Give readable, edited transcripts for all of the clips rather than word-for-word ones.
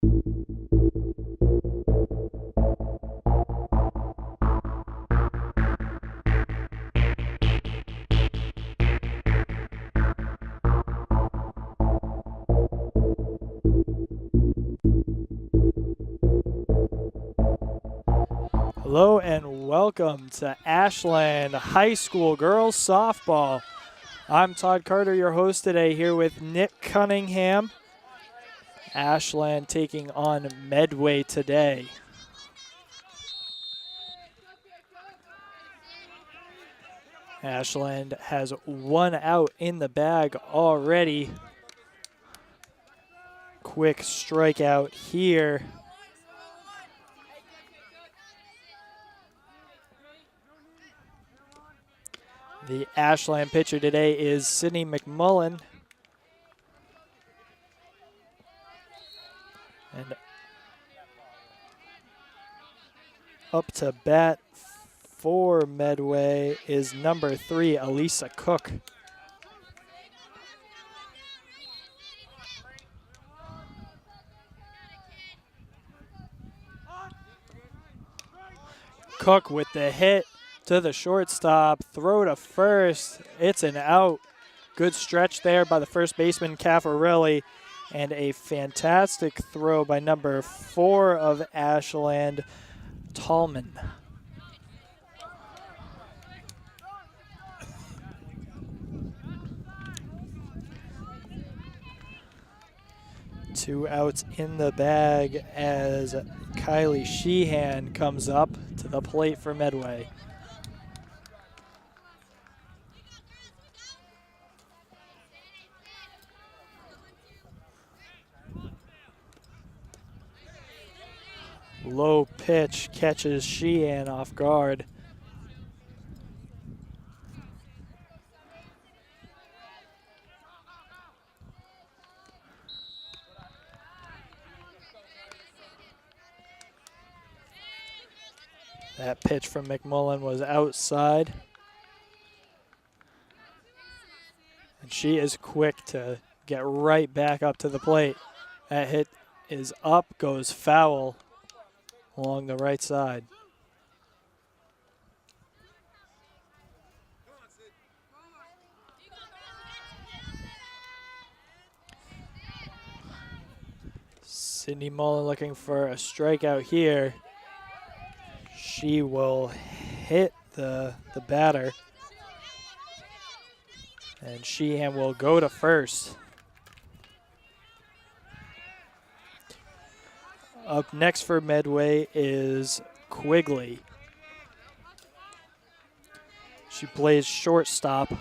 Hello and welcome to Ashland High School Girls Softball. I'm Todd Carter, your host today, here with Nick Cunningham. Ashland taking on Medway today. Ashland has one out in the bag already. Quick strikeout here. The Ashland pitcher today is Sydney McMullen. And up to bat for Medway is number 3, Elisa Cook. Cook with the hit to the shortstop, throw to first, it's an out. Good stretch there by the first baseman, Caffarelli, and a fantastic throw by number 4 of Ashland, Tallman. Two outs in the bag as Kylie Sheehan comes up to the plate for Medway. Low pitch catches Sheehan off guard. That pitch from McMullen was outside. And she is quick to get right back up to the plate. That hit is up, goes foul along the right side. Sydney Mullen looking for a strikeout here. She will hit the batter. And Sheehan will go to first. Up next for Medway is Quigley. She plays shortstop.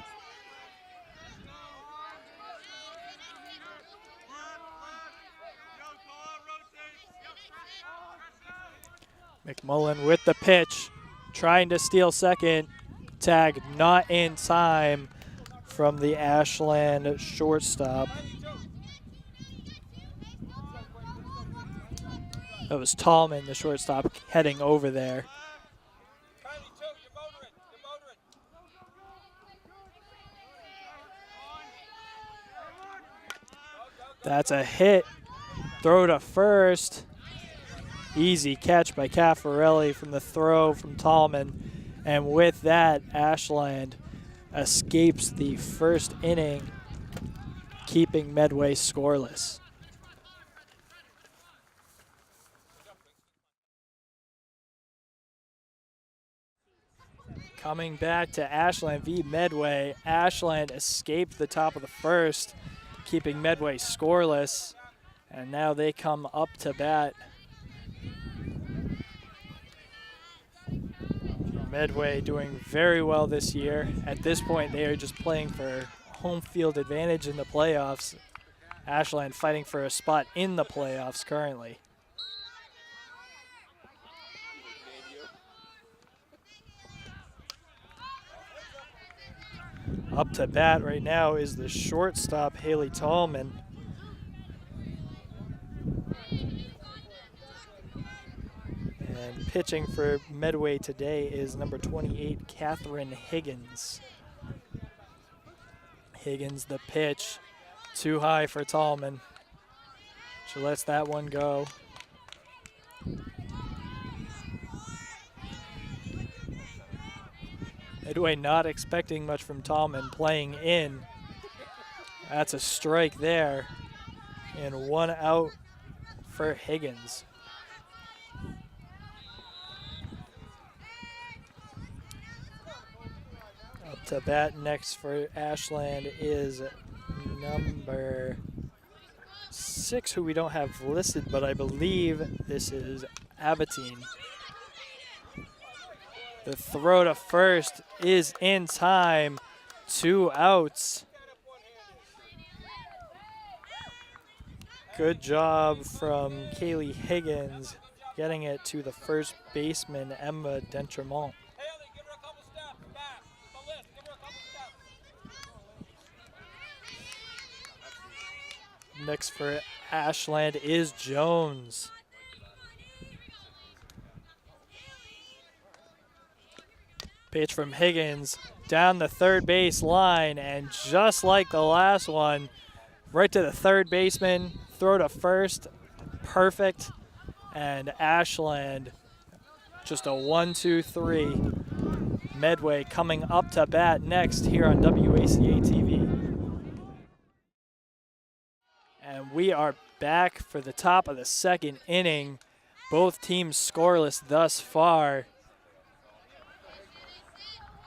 McMullen with the pitch, trying to steal second. Tag not in time from the Ashland shortstop. That was Tallman, the shortstop, heading over there. That's a hit. Throw to first. Easy catch by Caffarelli from the throw from Tallman. And with that, Ashland escapes the first inning, keeping Medway scoreless. Coming back to Ashland v. Medway, Ashland escaped the top of the first, keeping Medway scoreless, and now they come up to bat. Medway doing very well this year. At this point, they are just playing for home field advantage in the playoffs. Ashland fighting for a spot in the playoffs currently. Up to bat right now is the shortstop, Haley Tallman. And pitching for Medway today is number 28, Catherine Higgins. Higgins, the pitch, too high for Tallman. She lets that one go. Medway not expecting much from Tallman, playing in. That's a strike there. And 1 out for Higgins. Up to bat next for Ashland is number 6, who we don't have listed, but I believe this is Abatine. The throw to first is in time. 2 outs. Good job from Kaylee Higgins getting it to the first baseman, Emma Dentremont. Next for Ashland is Jones. Pitch from Higgins down the third base line, and just like the last one, right to the third baseman, throw to first, perfect, and Ashland just a 1-2-3. Medway coming up to bat next here on WACA-TV. And we are back for the top of the second inning. Both teams scoreless thus far.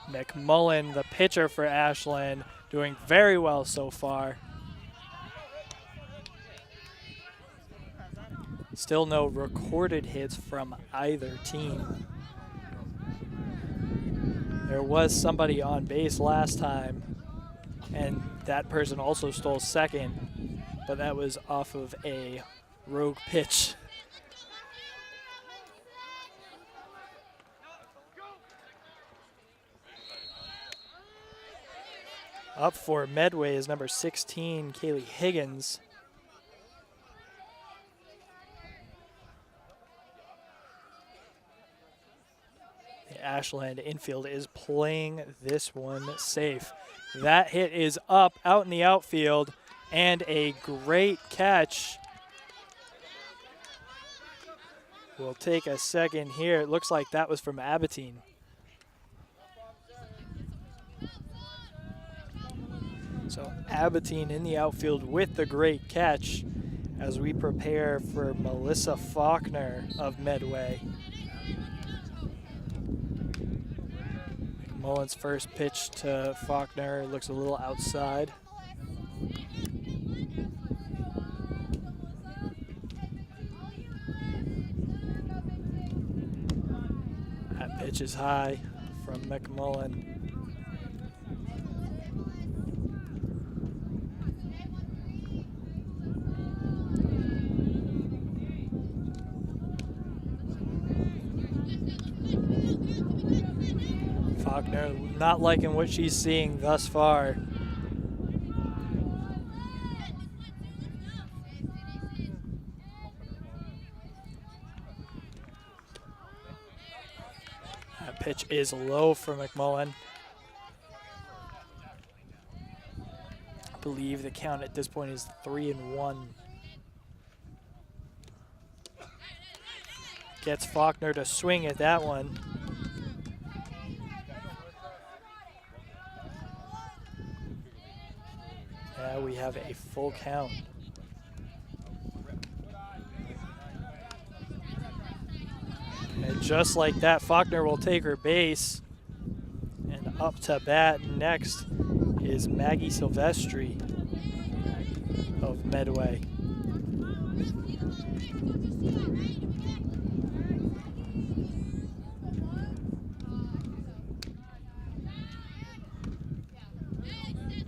McMullen, the pitcher for Ashland, doing very well so far. Still no recorded hits from either team. There was somebody on base last time, and that person also stole second, but that was off of a rogue pitch. Up for Medway is number 16, Kaylee Higgins. The Ashland infield is playing this one safe. That hit is up, out in the outfield, and a great catch. We'll take a second here. It looks like that was from Abatine. So Abatine in the outfield with the great catch as we prepare for Melissa Faulkner of Medway. McMullen's first pitch to Faulkner looks a little outside. That pitch is high from McMullen. Faulkner not liking what she's seeing thus far. That pitch is low for McMullen. I believe the count at this point is 3-1. Gets Faulkner to swing at that one. Now we have a full count. And just like that, Faulkner will take her base. And up to bat next is Maggie Silvestri of Medway.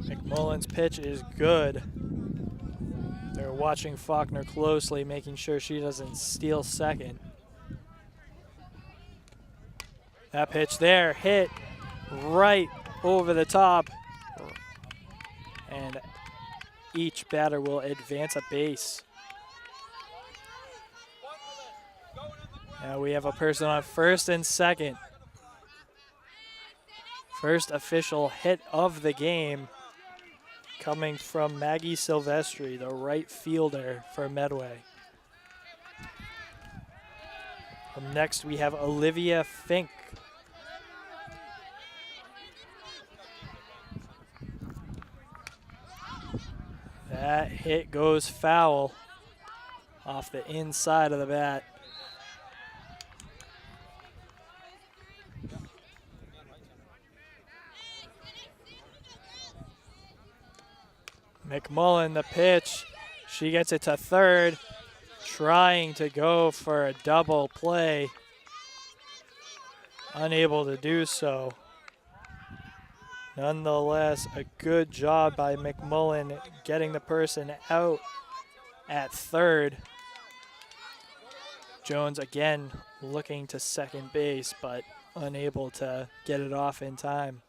McMullen's pitch is good. They're watching Faulkner closely, making sure she doesn't steal second. That pitch there hit right over the top. And each batter will advance a base. Now we have a person on first and second. First official hit of the game coming from Maggie Silvestri, the right fielder for Medway. Up next, we have Olivia Fink. That hit goes foul off the inside of the bat. McMullen, the pitch. She gets it to third, trying to go for a double play. Unable to do so. Nonetheless, a good job by McMullen getting the person out at third. Jones again looking to second base, but unable to get it off in time.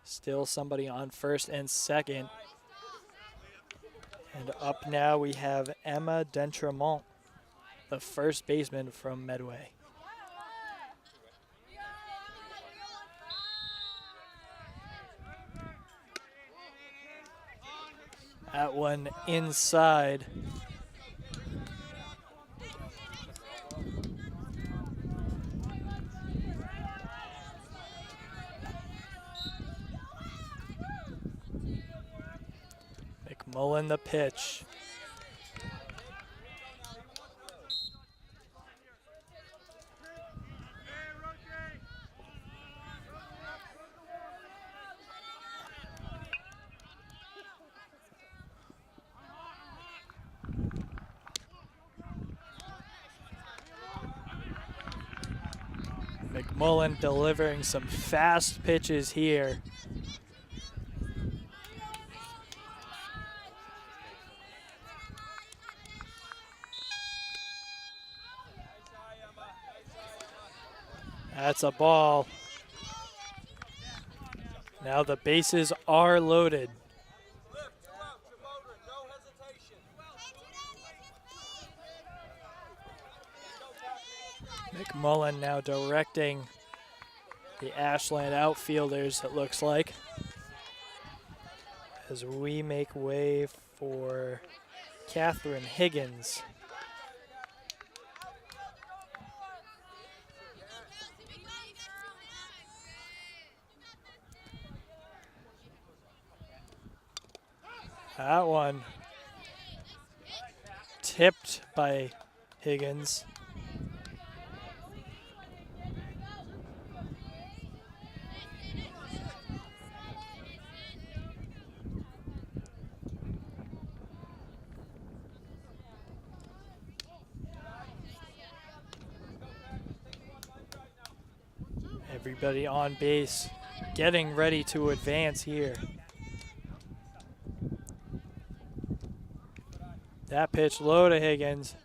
Still somebody on first and second. And up now we have Emma Dentremont, the first baseman from Medway. That one inside. McMullen the pitch. McMullen delivering some fast pitches here. That's a ball. Now the bases are loaded. McMullen now directing the Ashland outfielders, it looks like, as we make way for Catherine Higgins. That one tipped by Higgins. Everybody on base getting ready to advance here. That pitch low to Higgins.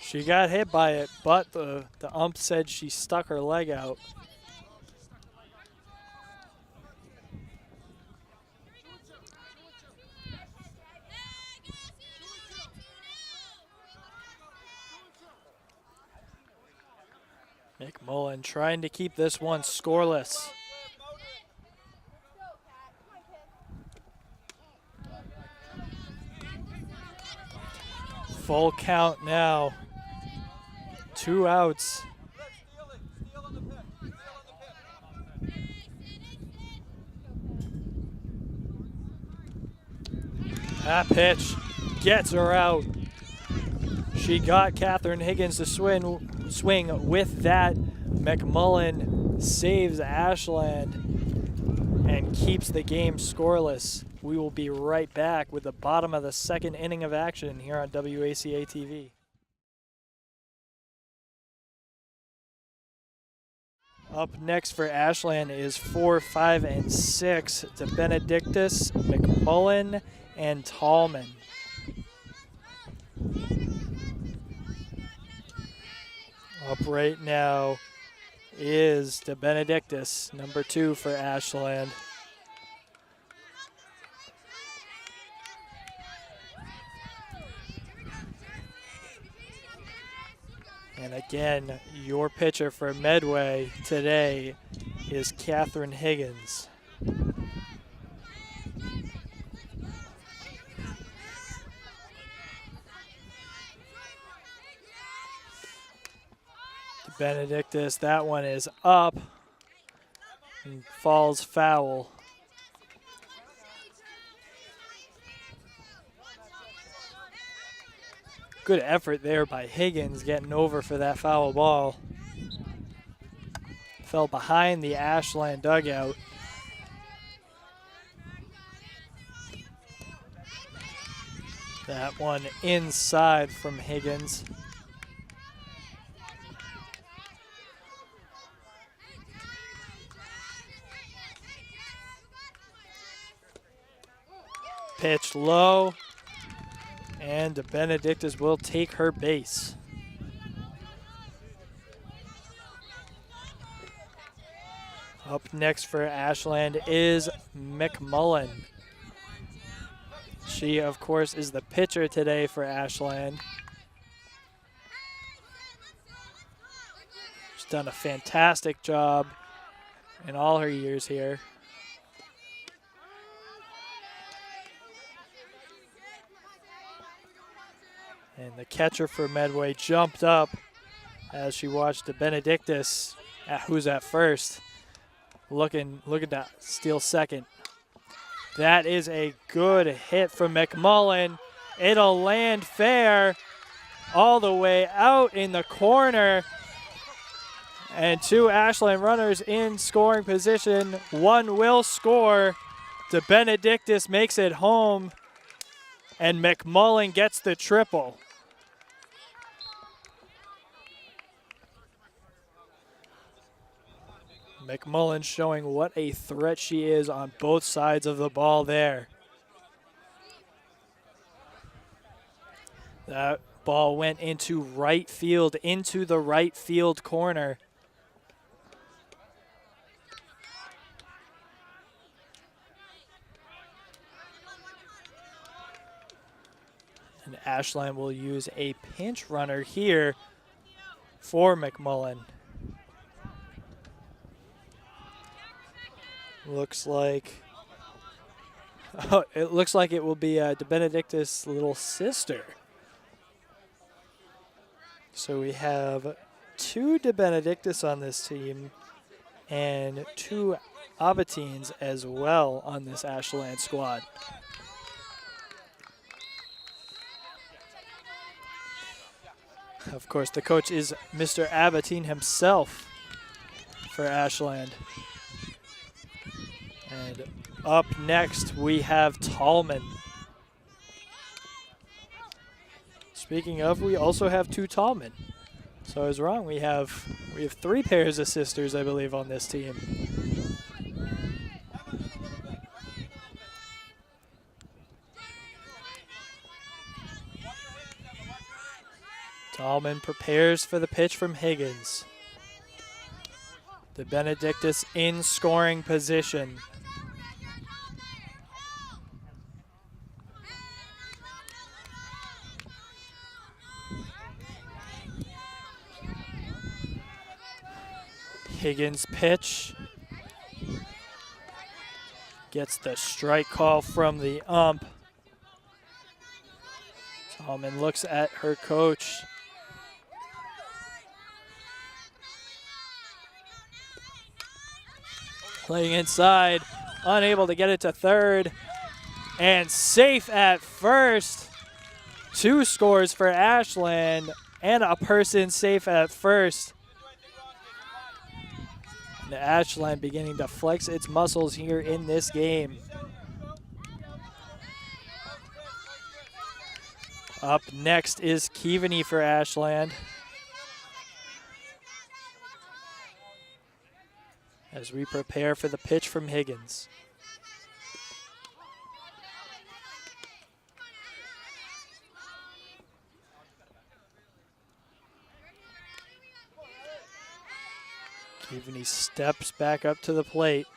She got hit by it, but the ump said she stuck her leg out. McMullen trying to keep this one scoreless. Full count now. 2 outs. That pitch gets her out. She got Catherine Higgins to swing with that. McMullen saves Ashland and keeps the game scoreless. We will be right back with the bottom of the second inning of action here on WACA-TV. Up next for Ashland is 4, 5, and 6 to Benedictus, McMullen, and Tallman. Up right now is De Benedictus, number 2 for Ashland. And again, your pitcher for Medway today is Catherine Higgins. Benedictus, that one is up and falls foul. Good effort there by Higgins getting over for that foul ball. Fell behind the Ashland dugout. That one inside from Higgins. Pitch low, and Benedictus will take her base. Up next for Ashland is McMullen. She, of course, is the pitcher today for Ashland. She's done a fantastic job in all her years here. And the catcher for Medway jumped up as she watched the Benedictus, who's at first, looking to steal second. That is a good hit from McMullen. It'll land fair all the way out in the corner. And two Ashland runners in scoring position. One will score. De Benedictus makes it home. And McMullen gets the triple. McMullen showing what a threat she is on both sides of the ball there. That ball went into right field, into the right field corner. And Ashland will use a pinch runner here for McMullen. Looks like, it looks like it will be De Benedictus' little sister. So we have two De Benedictus on this team and two Abatines as well on this Ashland squad. Of course, the coach is Mr. Abatine himself for Ashland. And up next, we have Tallman. Speaking of, we also have two Tallman. So I was wrong. We have three pairs of sisters, I believe, on this team. Tallman prepares for the pitch from Higgins. De Benedictus in scoring position. Higgins pitch. Gets the strike call from the ump. Tallman looks at her coach. Playing inside, unable to get it to third, and safe at first. Two scores for Ashland and a person safe at first. And Ashland beginning to flex its muscles here in this game. Up next is Keaveney for Ashland. As we prepare for the pitch from Higgins. Keaveney steps back up to the plate.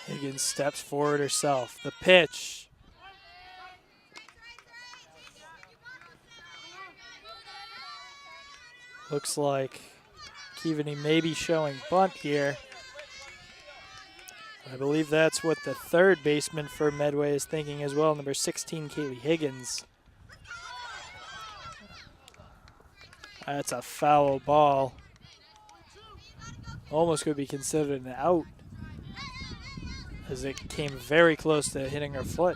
Higgins steps forward herself. The pitch. Looks like Keaveney may be showing bunt here. I believe that's what the third baseman for Medway is thinking as well, number 16, Kaylee Higgins. That's a foul ball. Almost could be considered an out, as it came very close to hitting her foot.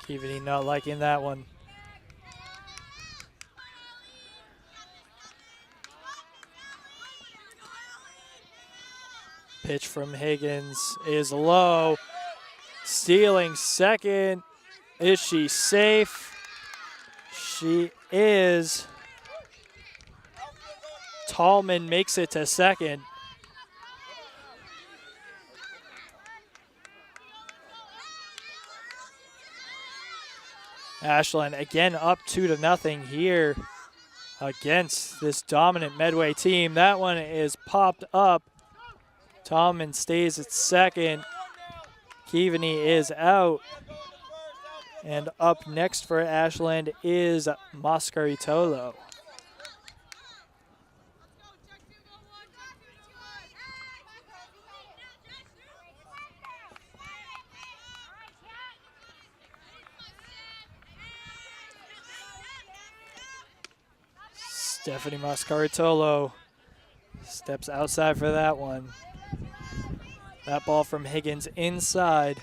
Keevaney not liking that one. Pitch from Higgins is low. Stealing second. Is she safe? She is. Tallman makes it to second. Ashland again up 2-0 here against this dominant Medway team. That one is popped up. Tallman stays at second. Keevaney is out. And up next for Ashland is Mascaritolo. Stephanie Mascaritolo steps outside for that one. That ball from Higgins inside.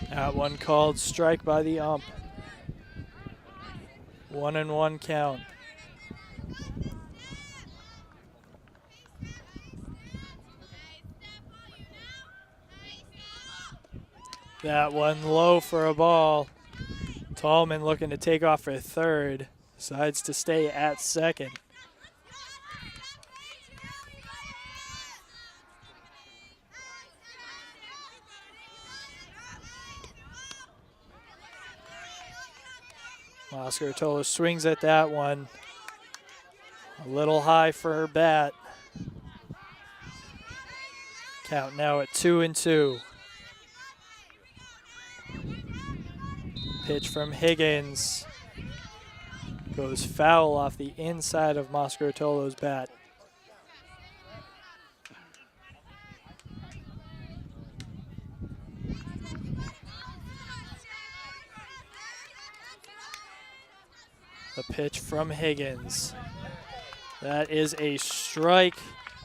That one called strike by the ump. 1-1 count. That one low for a ball. Tallman looking to take off for third. Decides to stay at second. Mascaritolo swings at that one. A little high for her bat. Count now at 2-2. Pitch from Higgins. Goes foul off the inside of Mascaritolo's bat. The pitch from Higgins. That is a strike,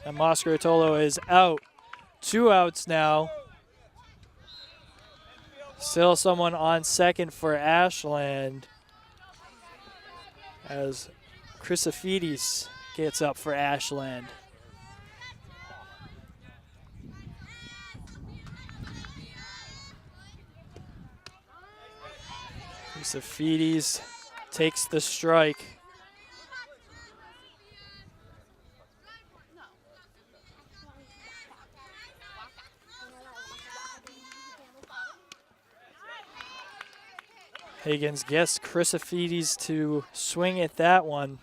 and Mascaritolo is out. 2 outs now. Still someone on second for Ashland, as Chrysophides gets up for Ashland. Chrysophides takes the strike. Higgins gets Chrysophides to swing at that one.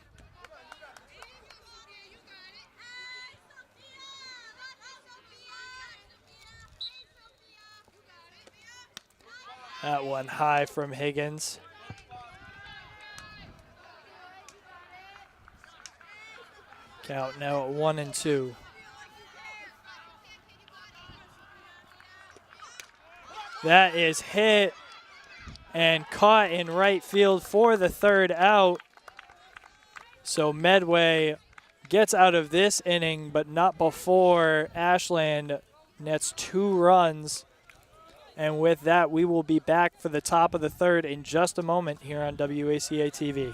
That one high from Higgins. Count now at 1-2. That is hit and caught in right field for the third out. So Medway gets out of this inning, but not before Ashland nets 2 runs. And with that, we will be back for the top of the third in just a moment here on WACA-TV.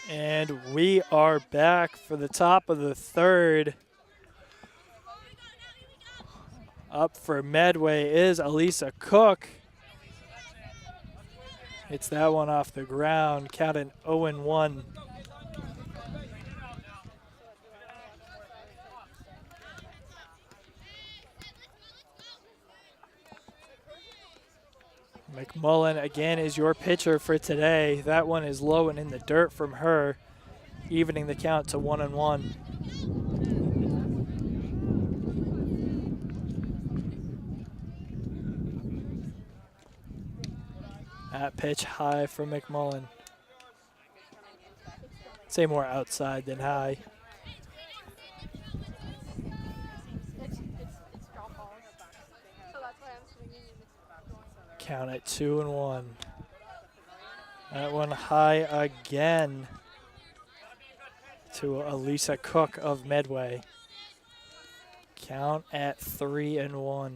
And we are back for the top of the third. Up for Medway is Elisa Cook. It's that one off the ground, counting 0-1. McMullen again is your pitcher for today. That one is low and in the dirt from her, evening the count to 1-1. That pitch high for McMullen. Say more outside than high. Count it 2-1. That one high again to Elisa Cook of Medway. Count at 3-1.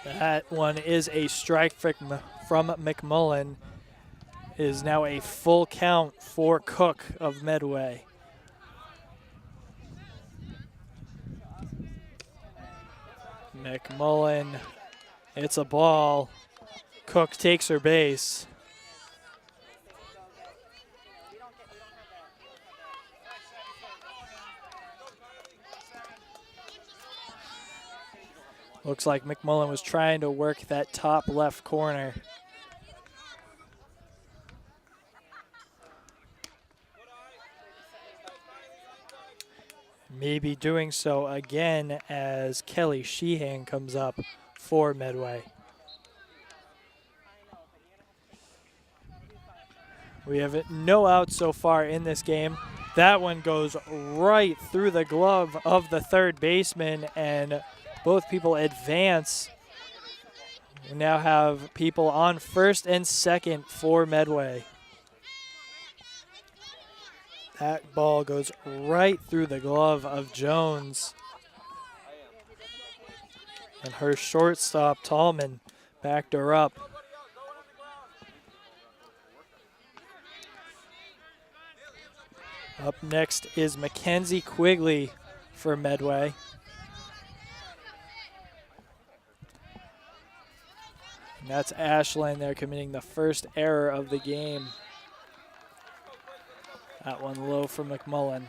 That one is a strike from McMullen. It is now a full count for Cook of Medway. McMullen, it's a ball. Cook takes her base. Looks like McMullen was trying to work that top left corner. Maybe doing so again as Kelly Sheehan comes up for Medway. We have no outs so far in this game. That one goes right through the glove of the third baseman, and both people advance. We now have people on first and second for Medway. That ball goes right through the glove of Jones. And her shortstop, Tallman, backed her up. Up next is Mackenzie Quigley for Medway. And that's Ashland there committing the first error of the game. That one low for McMullen.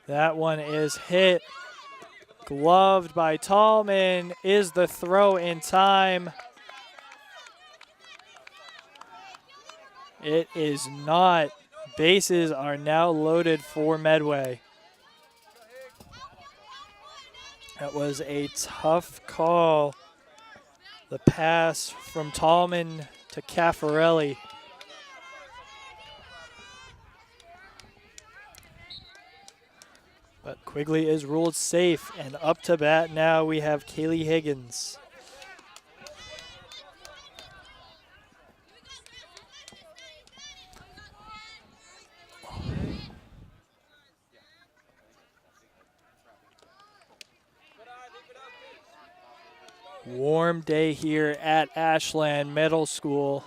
That one is hit. Gloved by Tallman. Is the throw in time? It is not. Bases are now loaded for Medway. That was a tough call. The pass from Tallman to Caffarelli. But Quigley is ruled safe, and up to bat now we have Kaylee Higgins. Warm day here at Ashland Middle School.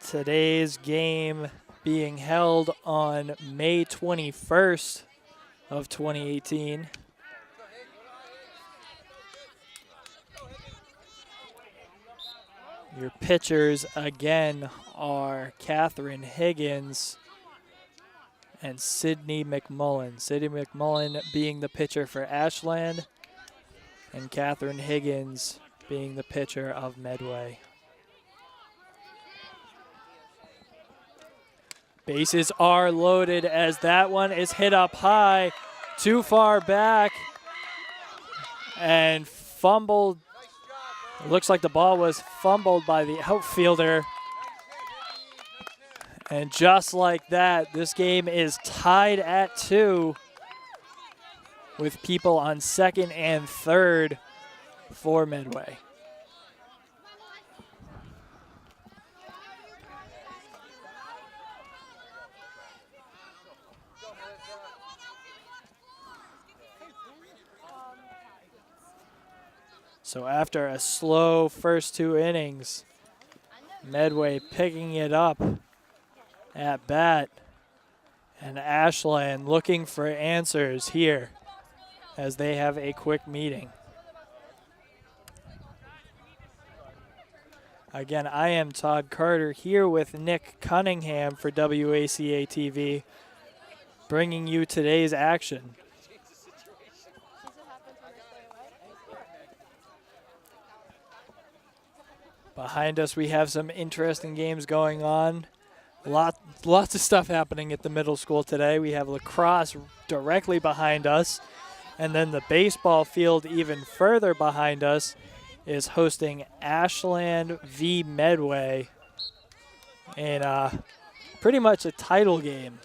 Today's game being held on May 21st of 2018. Your pitchers again are Catherine Higgins and Sydney McMullen. Sydney McMullen being the pitcher for Ashland, and Catherine Higgins being the pitcher of Medway. Bases are loaded as that one is hit up high, too far back, and fumbled. It looks like the ball was fumbled by the outfielder. And just like that, this game is tied at 2. With people on second and third for Medway. So after a slow first 2 innings, Medway picking it up at bat, and Ashland looking for answers here as they have a quick meeting. Again, I am Todd Carter here with Nick Cunningham for WACA-TV, bringing you today's action. Behind us, we have some interesting games going on. Lots of stuff happening at the middle school today. We have lacrosse directly behind us, and then the baseball field even further behind us is hosting Ashland V Medway in pretty much a title game.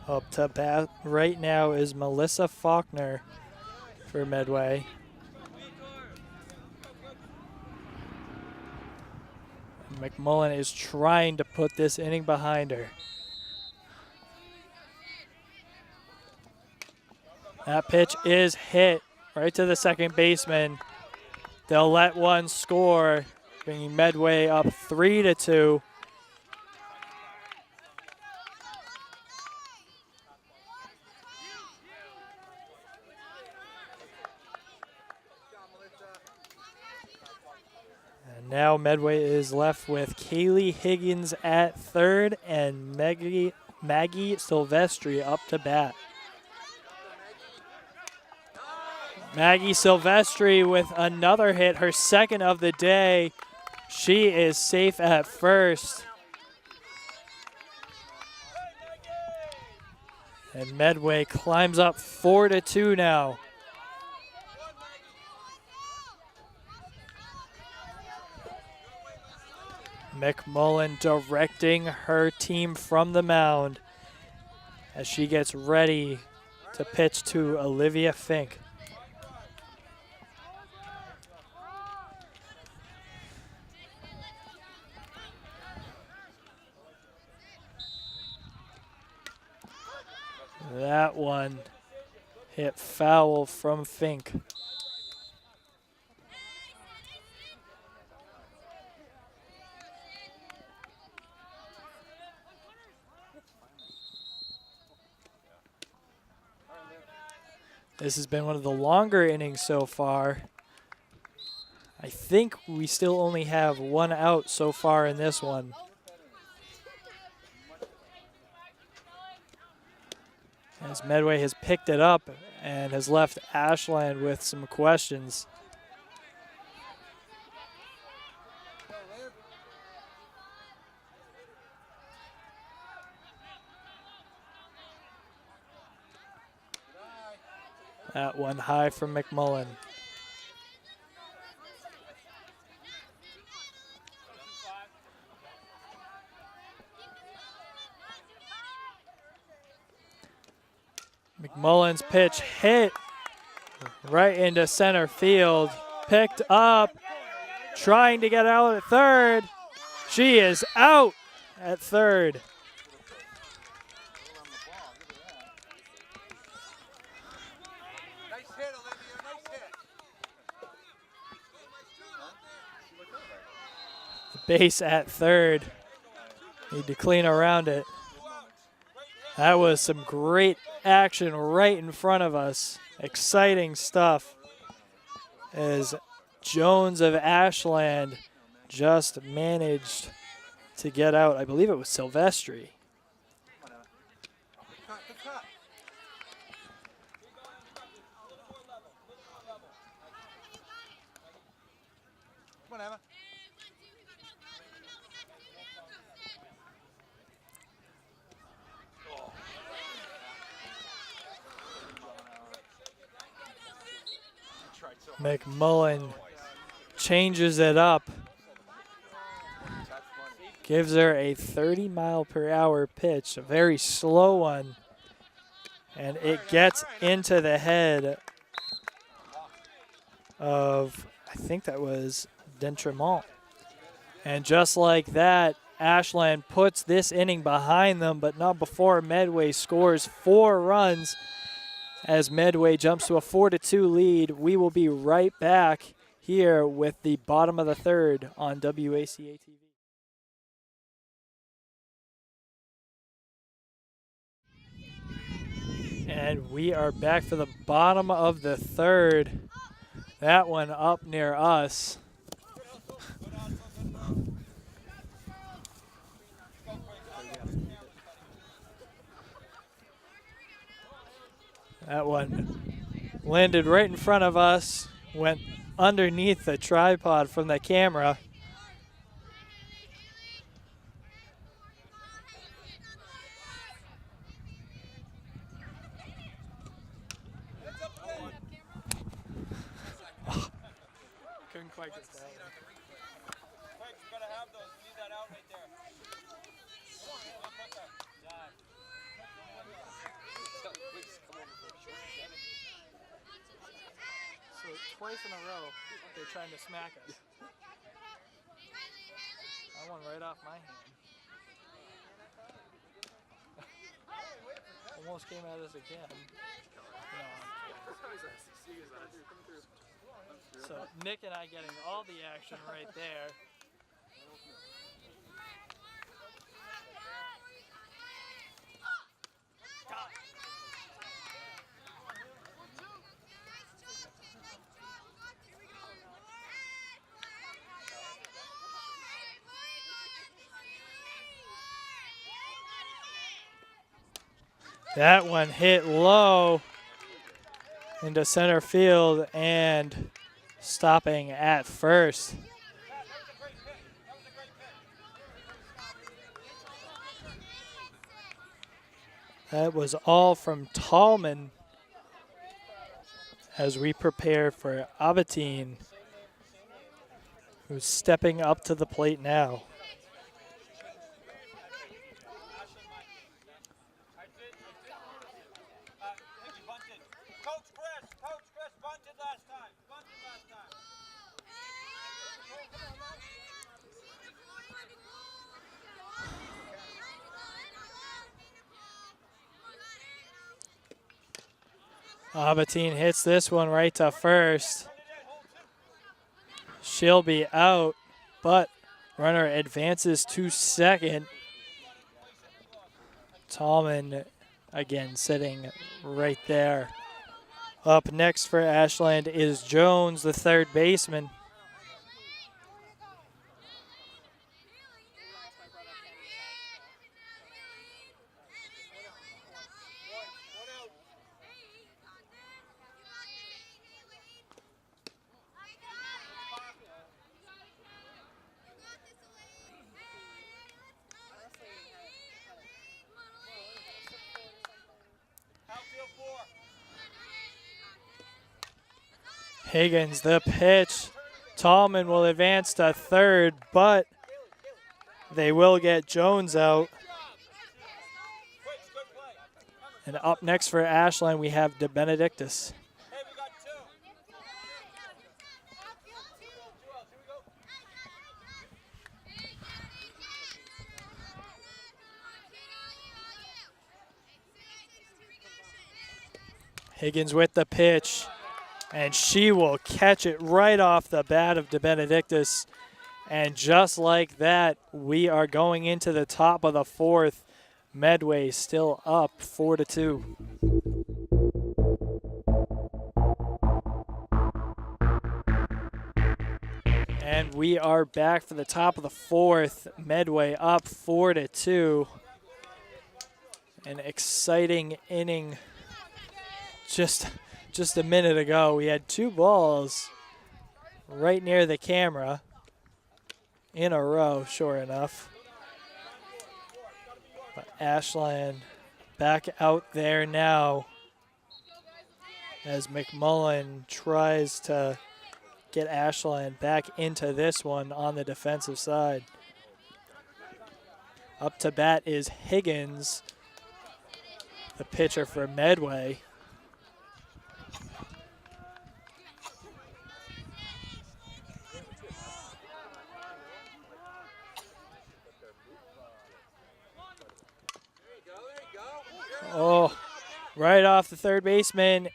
Up to bat right now is Melissa Faulkner for Medway. McMullen is trying to put this inning behind her. That pitch is hit right to the second baseman. They'll let one score, bringing Medway up 3-2. Now Medway is left with Kaylee Higgins at third and Maggie Silvestri up to bat. Maggie Silvestri with another hit, her second of the day. She is safe at first. And Medway climbs up 4-2 now. McMullen directing her team from the mound as she gets ready to pitch to Olivia Fink. That one hit foul from Fink. This has been one of the longer innings so far. I think we still only have one out so far in this one. As Medway has picked it up and has left Ashland with some questions. That one high from McMullen. McMullen's pitch hit right into center field. Picked up, trying to get out at third. She is out at third. Base at third. Need to clean around it. That was some great action right in front of us. Exciting stuff as Jones of Ashland just managed to get out. I believe it was Silvestri. McMullen changes it up. Gives her a 30-mile-per-hour pitch, a very slow one. And it gets into the head of, I think that was Dentremont. And just like that, Ashland puts this inning behind them, but not before Medway scores 4 runs. As Medway jumps to a 4-2 lead, we will be right back here with the bottom of the third on WACA-TV. And we are back for the bottom of the third. That one up near us. That one landed right in front of us, went underneath the tripod from the camera. Couldn't quite get that one. So twice in a row, they're trying to smack us. That one right off my hand. Almost came at us again. So Nick and I getting all the action right there. That one hit low into center field and stopping at first. That was all from Tallman as we prepare for Abatine, who's stepping up to the plate now. Abatine hits this one right to first. She'll be out, but runner advances to second. Tallman again sitting right there. Up next for Ashland is Jones, the third baseman. Higgins, the pitch. Tallman will advance to third, but they will get Jones out. And up next for Ashland, we have De Benedictis. Higgins with the pitch, and she will catch it right off the bat of De Benedictis. And just like that, we are going into the top of the fourth. Medway still up 4-2. And we are back for the top of the fourth. Medway up 4-2. An exciting inning. Just a minute ago, we had two balls right near the camera in a row, sure enough. But Ashland back out there now as McMullen tries to get Ashland back into this one on the defensive side. Up to bat is Higgins, the pitcher for Medway. Oh, right off the third baseman.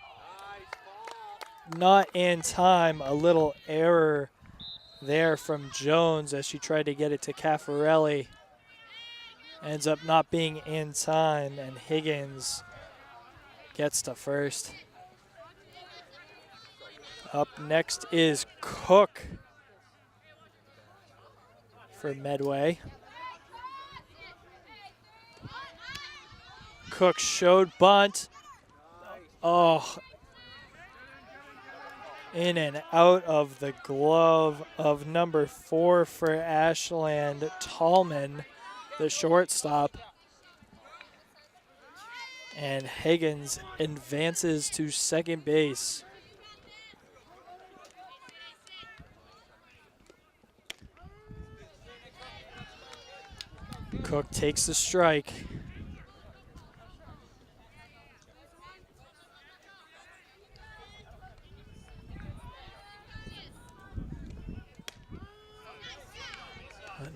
Not in time. A little error there from Jones as she tried to get it to Caffarelli. Ends up not being in time, and Higgins gets to first. Up next is Cook for Medway. Cook showed bunt. Oh, in and out of the glove of number 4 for Ashland, Tallman, the shortstop. And Higgins advances to second base. Cook takes the strike.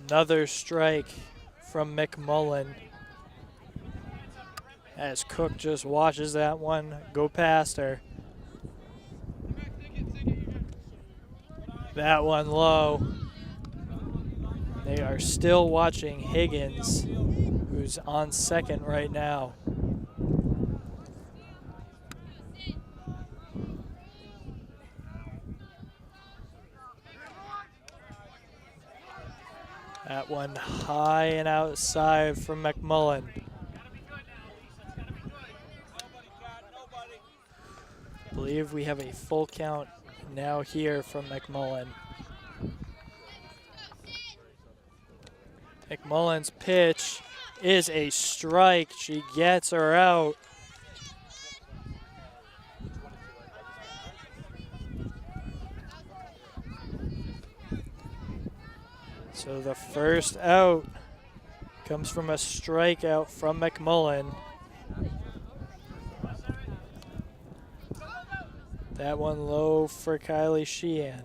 Another strike from McMullen as Cook just watches that one go past her. That one low. They are still watching Higgins, who's on second right now. That one high and outside from McMullen. I believe we have a full count now here from McMullen. McMullen's pitch is a strike. She gets her out. So the first out comes from a strikeout from McMullen. That one low for Kylie Sheehan.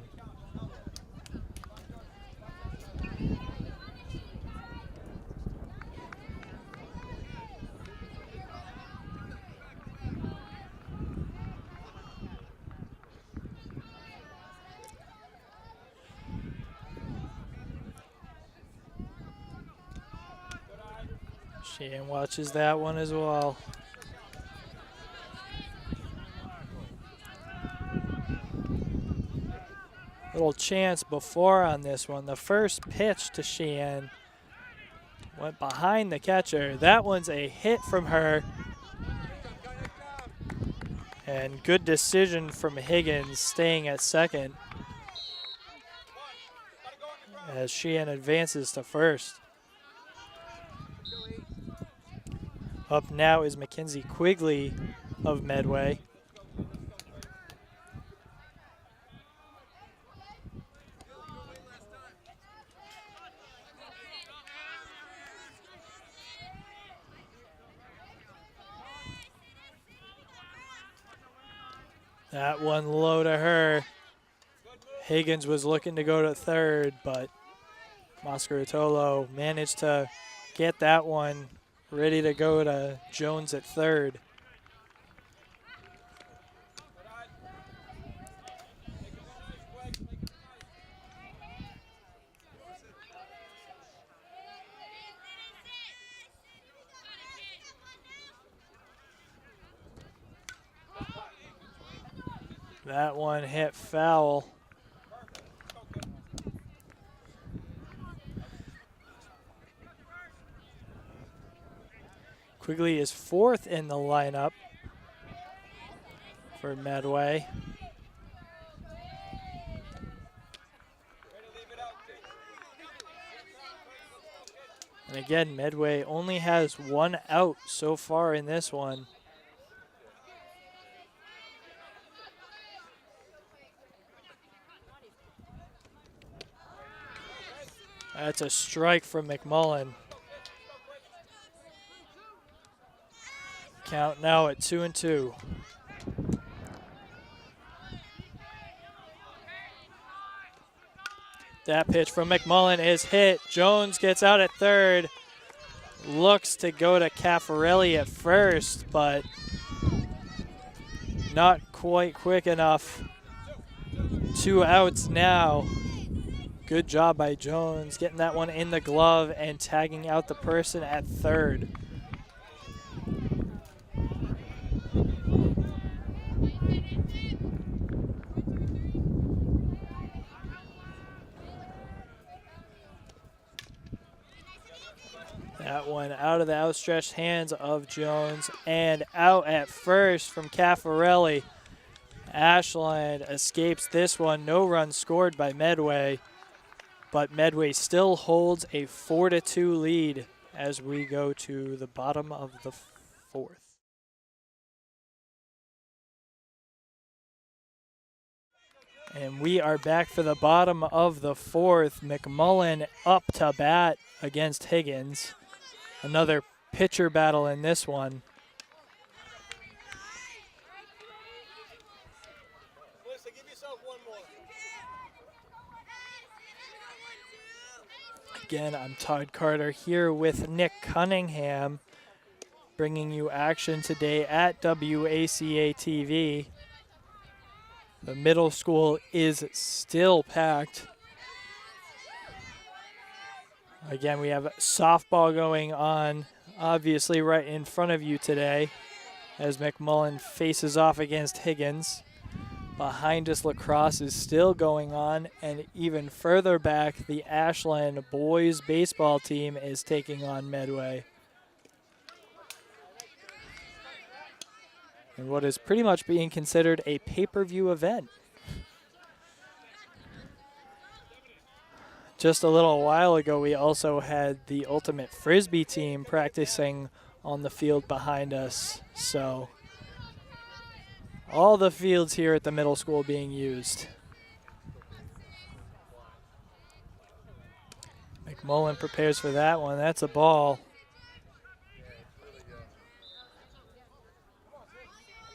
Sheehan watches that one as well. Little chance before on this one. The first pitch to Sheehan went behind the catcher. That one's a hit from her. And good decision from Higgins staying at second as Sheehan advances to first. Up now is Mackenzie Quigley of Medway. That one low to her. Higgins was looking to go to third, but Mascaritolo managed to get that one ready to go to Jones at third. That one hit foul. Quigley is fourth in the lineup for Medway. And again, Medway only has one out so far in this one. That's a strike from McMullen. Count now at 2-2. That pitch from McMullen is hit. Jones gets out at third. Looks to go to Caffarelli at first, but not quite quick enough. 2 outs now. Good job by Jones getting that one in the glove and tagging out the person at third. That one out of the outstretched hands of Jones and out at first from Caffarelli. Ashland escapes this one. No runs scored by Medway, but Medway still holds a 4-2 lead as we go to the bottom of the fourth. And we are back for the bottom of the fourth. McMullen up to bat against Higgins. Another pitcher battle in this one. Again, I'm Todd Carter here with Nick Cunningham, bringing you action today at WACA-TV. The middle school is still packed. Again, we have softball going on, obviously right in front of you today, as McMullen faces off against Higgins. Behind us, lacrosse is still going on, and even further back, the Ashland boys baseball team is taking on Medway. And what is pretty much being considered a pay-per-view event. Just a little while ago, we also had the Ultimate Frisbee team practicing on the field behind us. So all the fields here at the middle school being used. McMullen prepares for that one. That's a ball.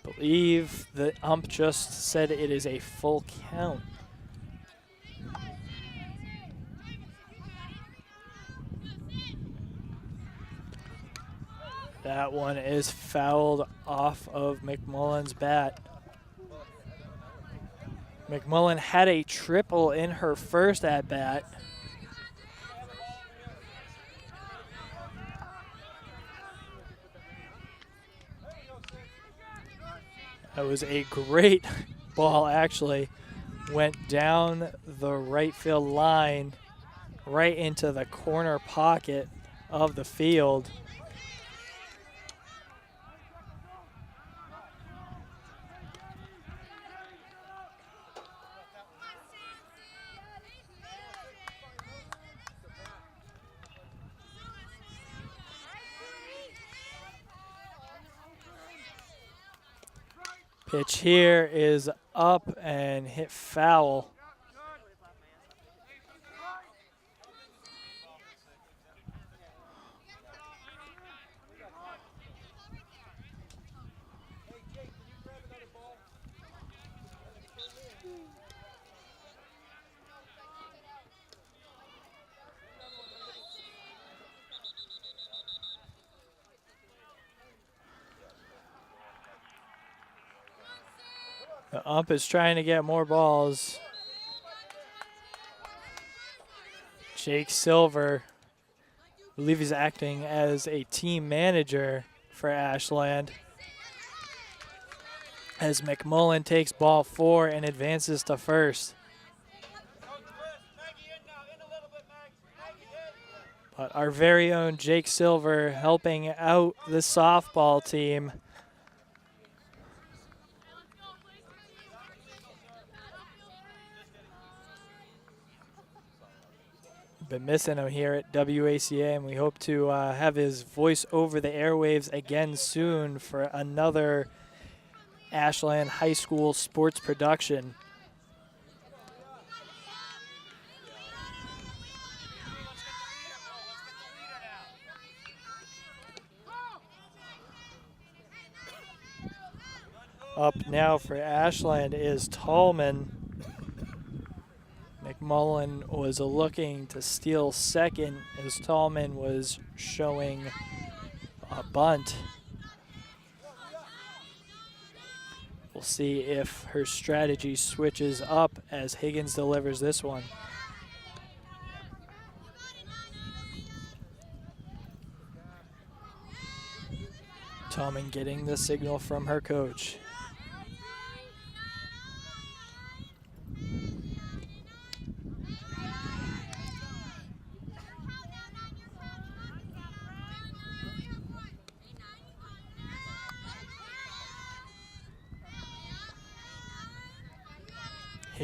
Believe the ump just said it is a full count. That one is fouled off of McMullen's bat. McMullen had a triple in her first at-bat. That was a great ball, actually. Went down the right field line, right into the corner pocket of the field. Pitch here is up and hit foul. The ump is trying to get more balls. Jake Silver, I believe he's acting as a team manager for Ashland. As McMullen takes ball 4 and advances to first. But our very own Jake Silver helping out the softball team. Been missing him here at WACA, and we hope to have his voice over the airwaves again soon for another Ashland High School sports production. Up now for Ashland is Tallman. McMullen was looking to steal second as Tallman was showing a bunt. We'll see if her strategy switches up as Higgins delivers this one. Tallman getting the signal from her coach.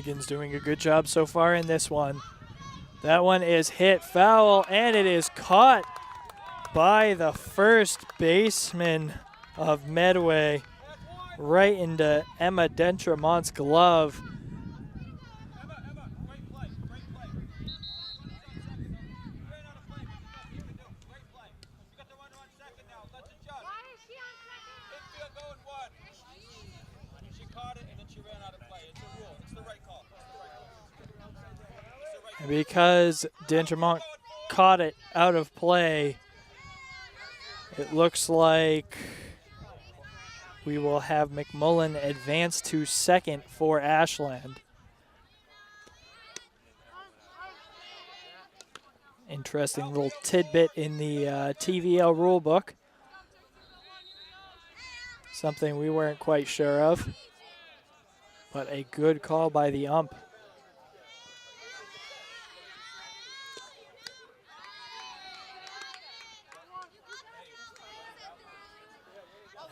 Higgins doing a good job so far in this one. That one is hit foul, and it is caught by the first baseman of Medway right into Emma Dentramont's glove. Because Dentramont caught it out of play, it looks like we will have McMullen advance to second for Ashland. Interesting little tidbit in the TVL rule book. Something we weren't quite sure of, but a good call by the ump.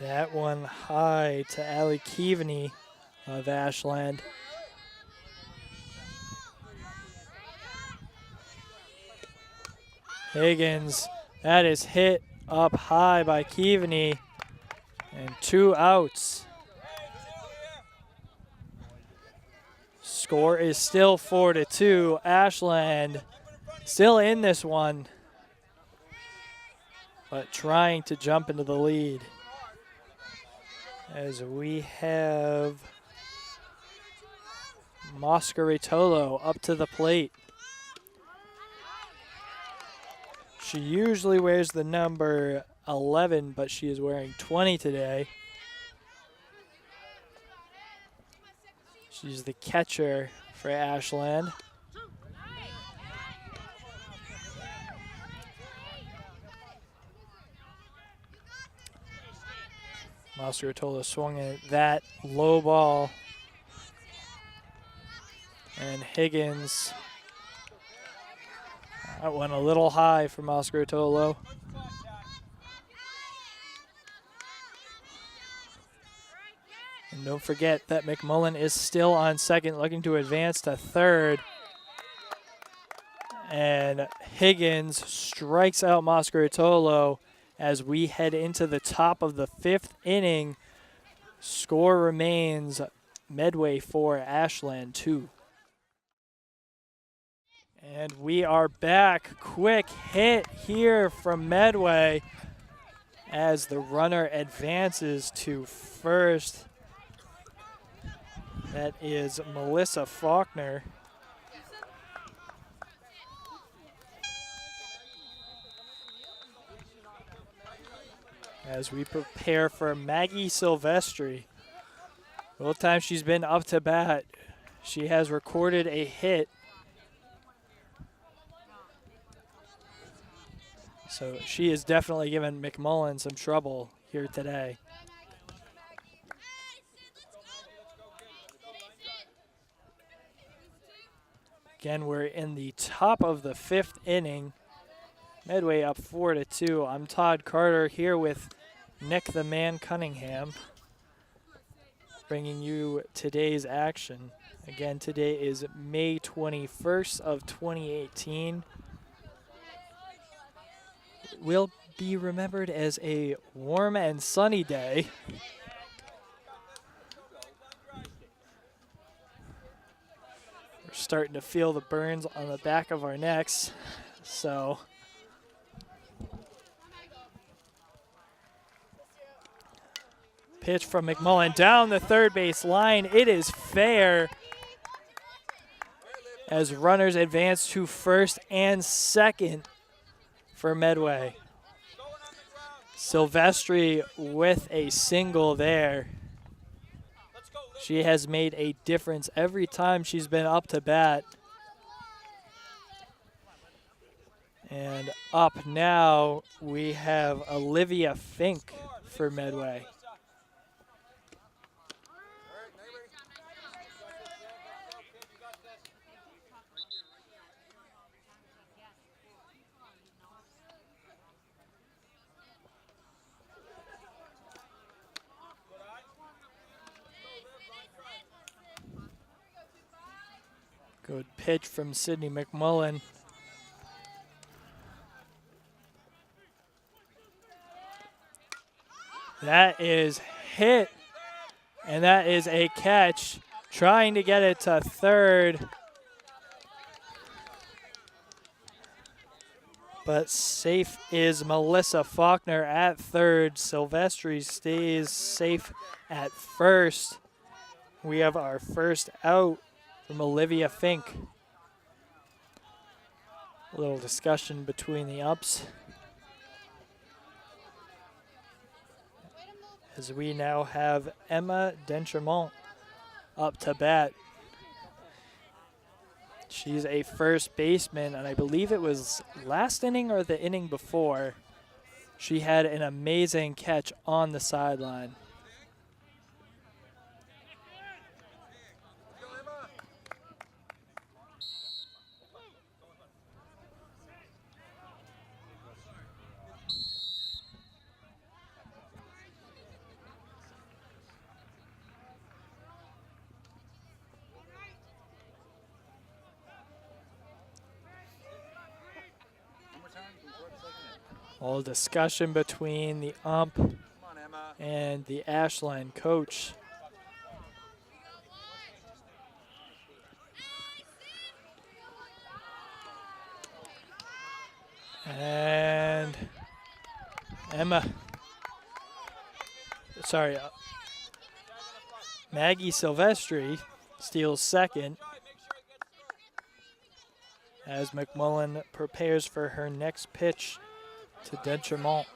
That one high to Allie Keaveney of Ashland. Higgins, that is hit up high by Keaveney, and 2 outs. Score is still 4-2. Ashland still in this one, but trying to jump into the lead. As we have Moscaritolo up to the plate. She usually wears the number 11, but she is wearing 20 today. She's the catcher for Ashland. Moscaritolo swung at that low ball. And Higgins, that went a little high for Moscaritolo. And don't forget that McMullen is still on second, looking to advance to third. And Higgins strikes out Moscaritolo as we head into the top of the 5th inning. Score remains Medway 4, Ashland 2. And we are back. Quick hit here from Medway as the runner advances to first. That is Melissa Faulkner. As we prepare for Maggie Silvestri. Both times she's been up to bat, she has recorded a hit. So she is definitely giving McMullen some trouble here today. Again, we're in the top of the 5th inning. Medway up 4-2. I'm Todd Carter here with Nick the Man Cunningham, bringing you today's action. Again, today is May 21st of 2018. It will be remembered as a warm and sunny day. We're starting to feel the burns on the back of our necks, so pitch from McMullen down the third base line. It is fair as runners advance to first and second for Medway. Silvestri with a single there. She has made a difference every time she's been up to bat. And up now we have Olivia Fink for Medway. Good pitch from Sydney McMullen. That is hit, and that is a catch. Trying to get it to third, but safe is Melissa Faulkner at third. Silvestri stays safe at first. We have our first out from Olivia Fink. A little discussion between the ups, as we now have Emma Dentremont up to bat. She's a first baseman, and I believe it was last inning or the inning before. She had an amazing catch on the sideline. All discussion between the ump and the Ashland coach. And Maggie Silvestri steals second as McMullen prepares for her next pitch to Dentremont.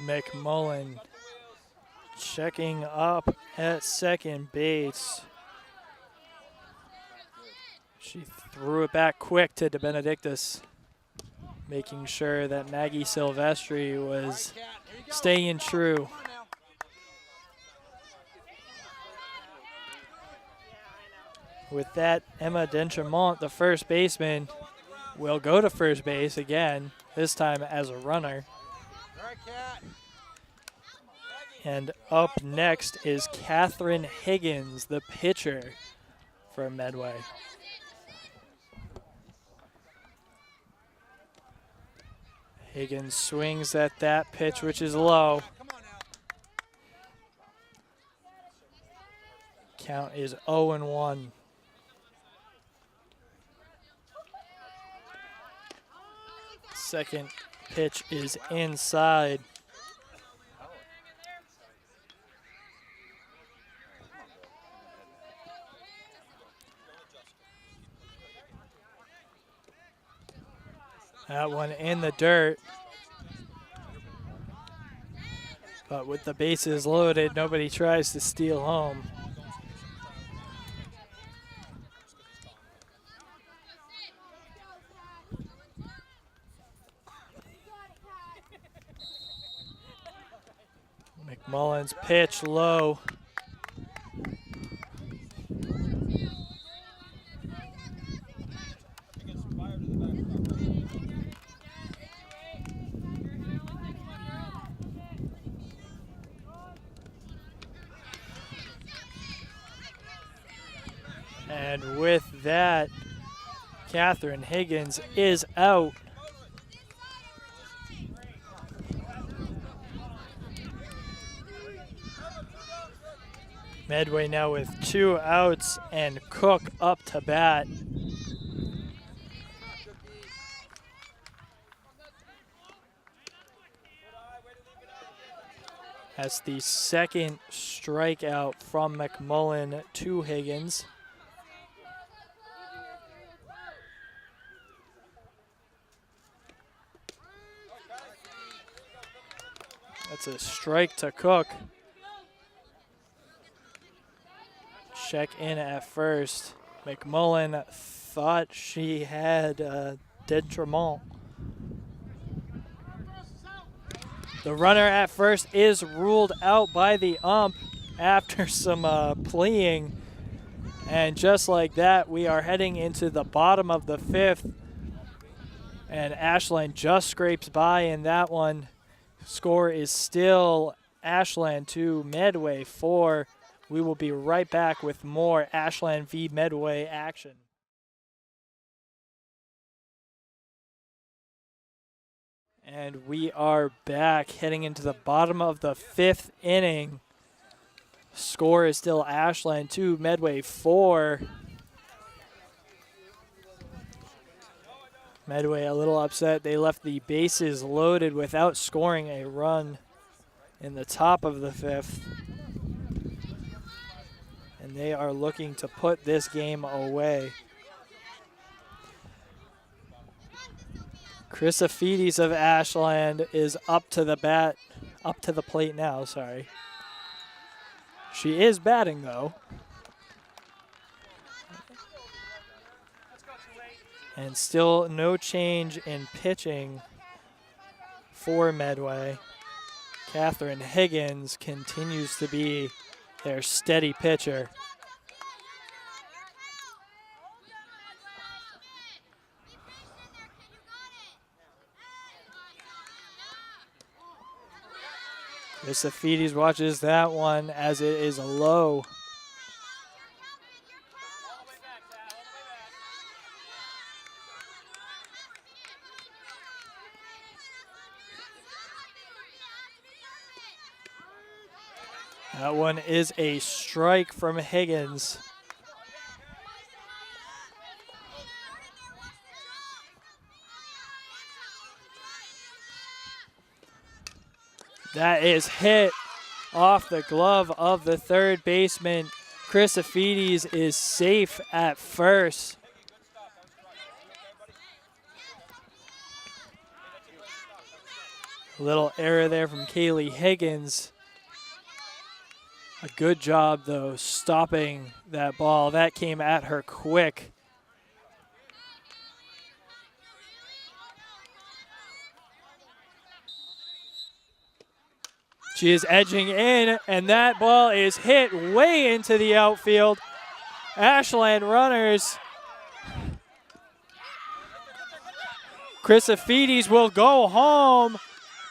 McMullen checking up at second base. She threw it back quick to DeBenedictis, making sure that Maggie Silvestri was staying true. With that, Emma Dentremont, the first baseman, will go to first base again, this time as a runner. And up next is Catherine Higgins, the pitcher for Medway. Higgins swings at that pitch, which is low. Count is 0-1. Second pitch is inside. That one in the dirt. But with the bases loaded, nobody tries to steal home. McMullen's pitch low. And with that, Catherine Higgins is out. Medway now with 2 outs and Cook up to bat. That's the second strikeout from McMullen to Higgins. That's a strike to Cook. Check in at first. McMullen thought she had detriment. The runner at first is ruled out by the ump after some pleading. And just like that, we are heading into the bottom of the fifth. And Ashland just scrapes by in that one. Score is still Ashland 2, Medway 4. We will be right back with more Ashland v. Medway action. And we are back heading into the bottom of the fifth inning. Score is still Ashland 2, Medway 4. Medway a little upset. They left the bases loaded without scoring a run in the top of the fifth. And they are looking to put this game away. Chrysofides of Ashland is up to the plate now, sorry. She is batting though. And still no change in pitching for Medway. Catherine Higgins continues to be their steady pitcher. Chrysofides watches that one as it is low. That one is a strike from Higgins. That is hit off the glove of the third baseman. Chrysofides is safe at first. A little error there from Kaylee Higgins. A good job, though, stopping that ball. That came at her quick. She is edging in, and that ball is hit way into the outfield. Ashland runners. Chrysofides will go home.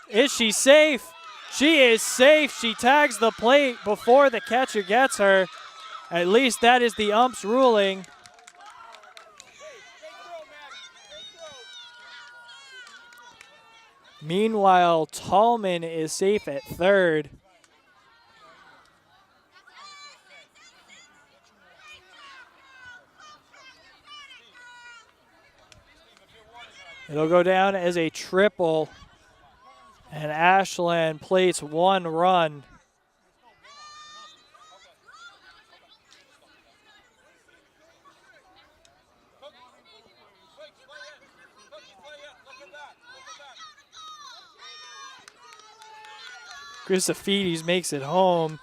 Is she safe? She is safe. She tags the plate before the catcher gets her. At least that is the ump's ruling. Meanwhile, Tallman is safe at third. It'll go down as a triple. And Ashland plates one run. Chrysofides makes it home.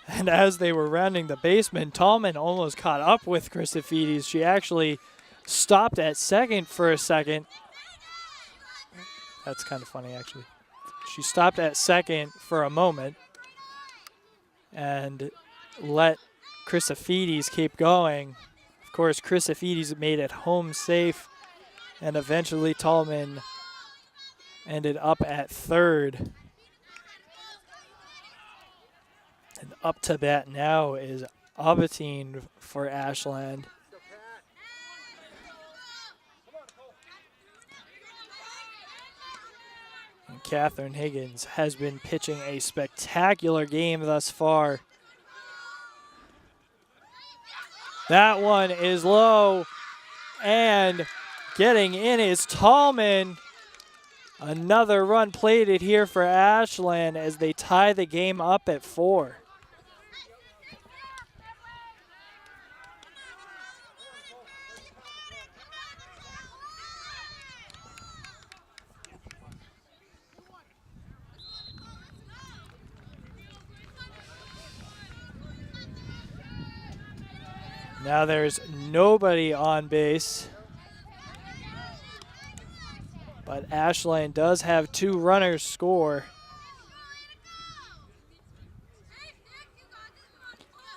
And as they were rounding the baseman, Tallman almost caught up with Chrysofides. She actually stopped at second for a second. That's kind of funny, actually. She stopped at second for a moment and let Chrysofides keep going. Of course, Chrysofides made it home safe, and eventually Tallman ended up at third. And up to bat now is Abatine for Ashland. Catherine Higgins has been pitching a spectacular game thus far. That one is low, and getting in is Tallman. Another run plated here for Ashland as they tie the game up at 4. Now there's nobody on base. But Ashland does have 2 runners score.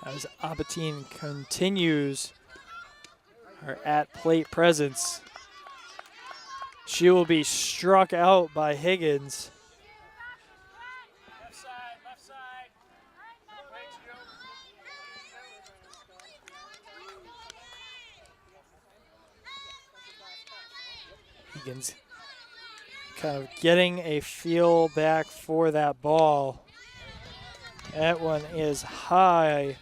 As Abatine continues her at-plate presence. She will be struck out by Higgins. Left side. Higgins kind of getting a feel back for that ball. That one is high,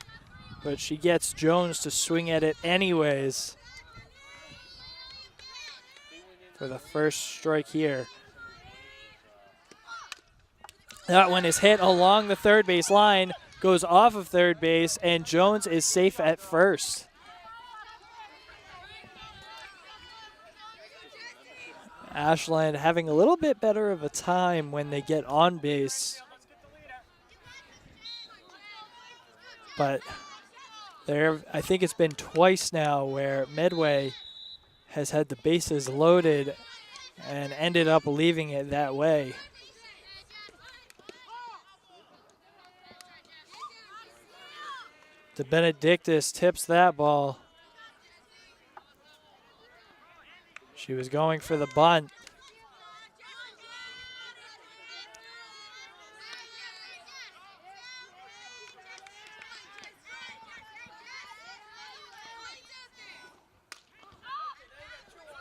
but she gets Jones to swing at it anyways for the first strike here. That one is hit along the third base line, goes off of third base, and Jones is safe at first. Ashland having a little bit better of a time when they get on base. But I think it's been twice now where Medway has had the bases loaded and ended up leaving it that way. De Benedictis tips that ball. She was going for the bunt.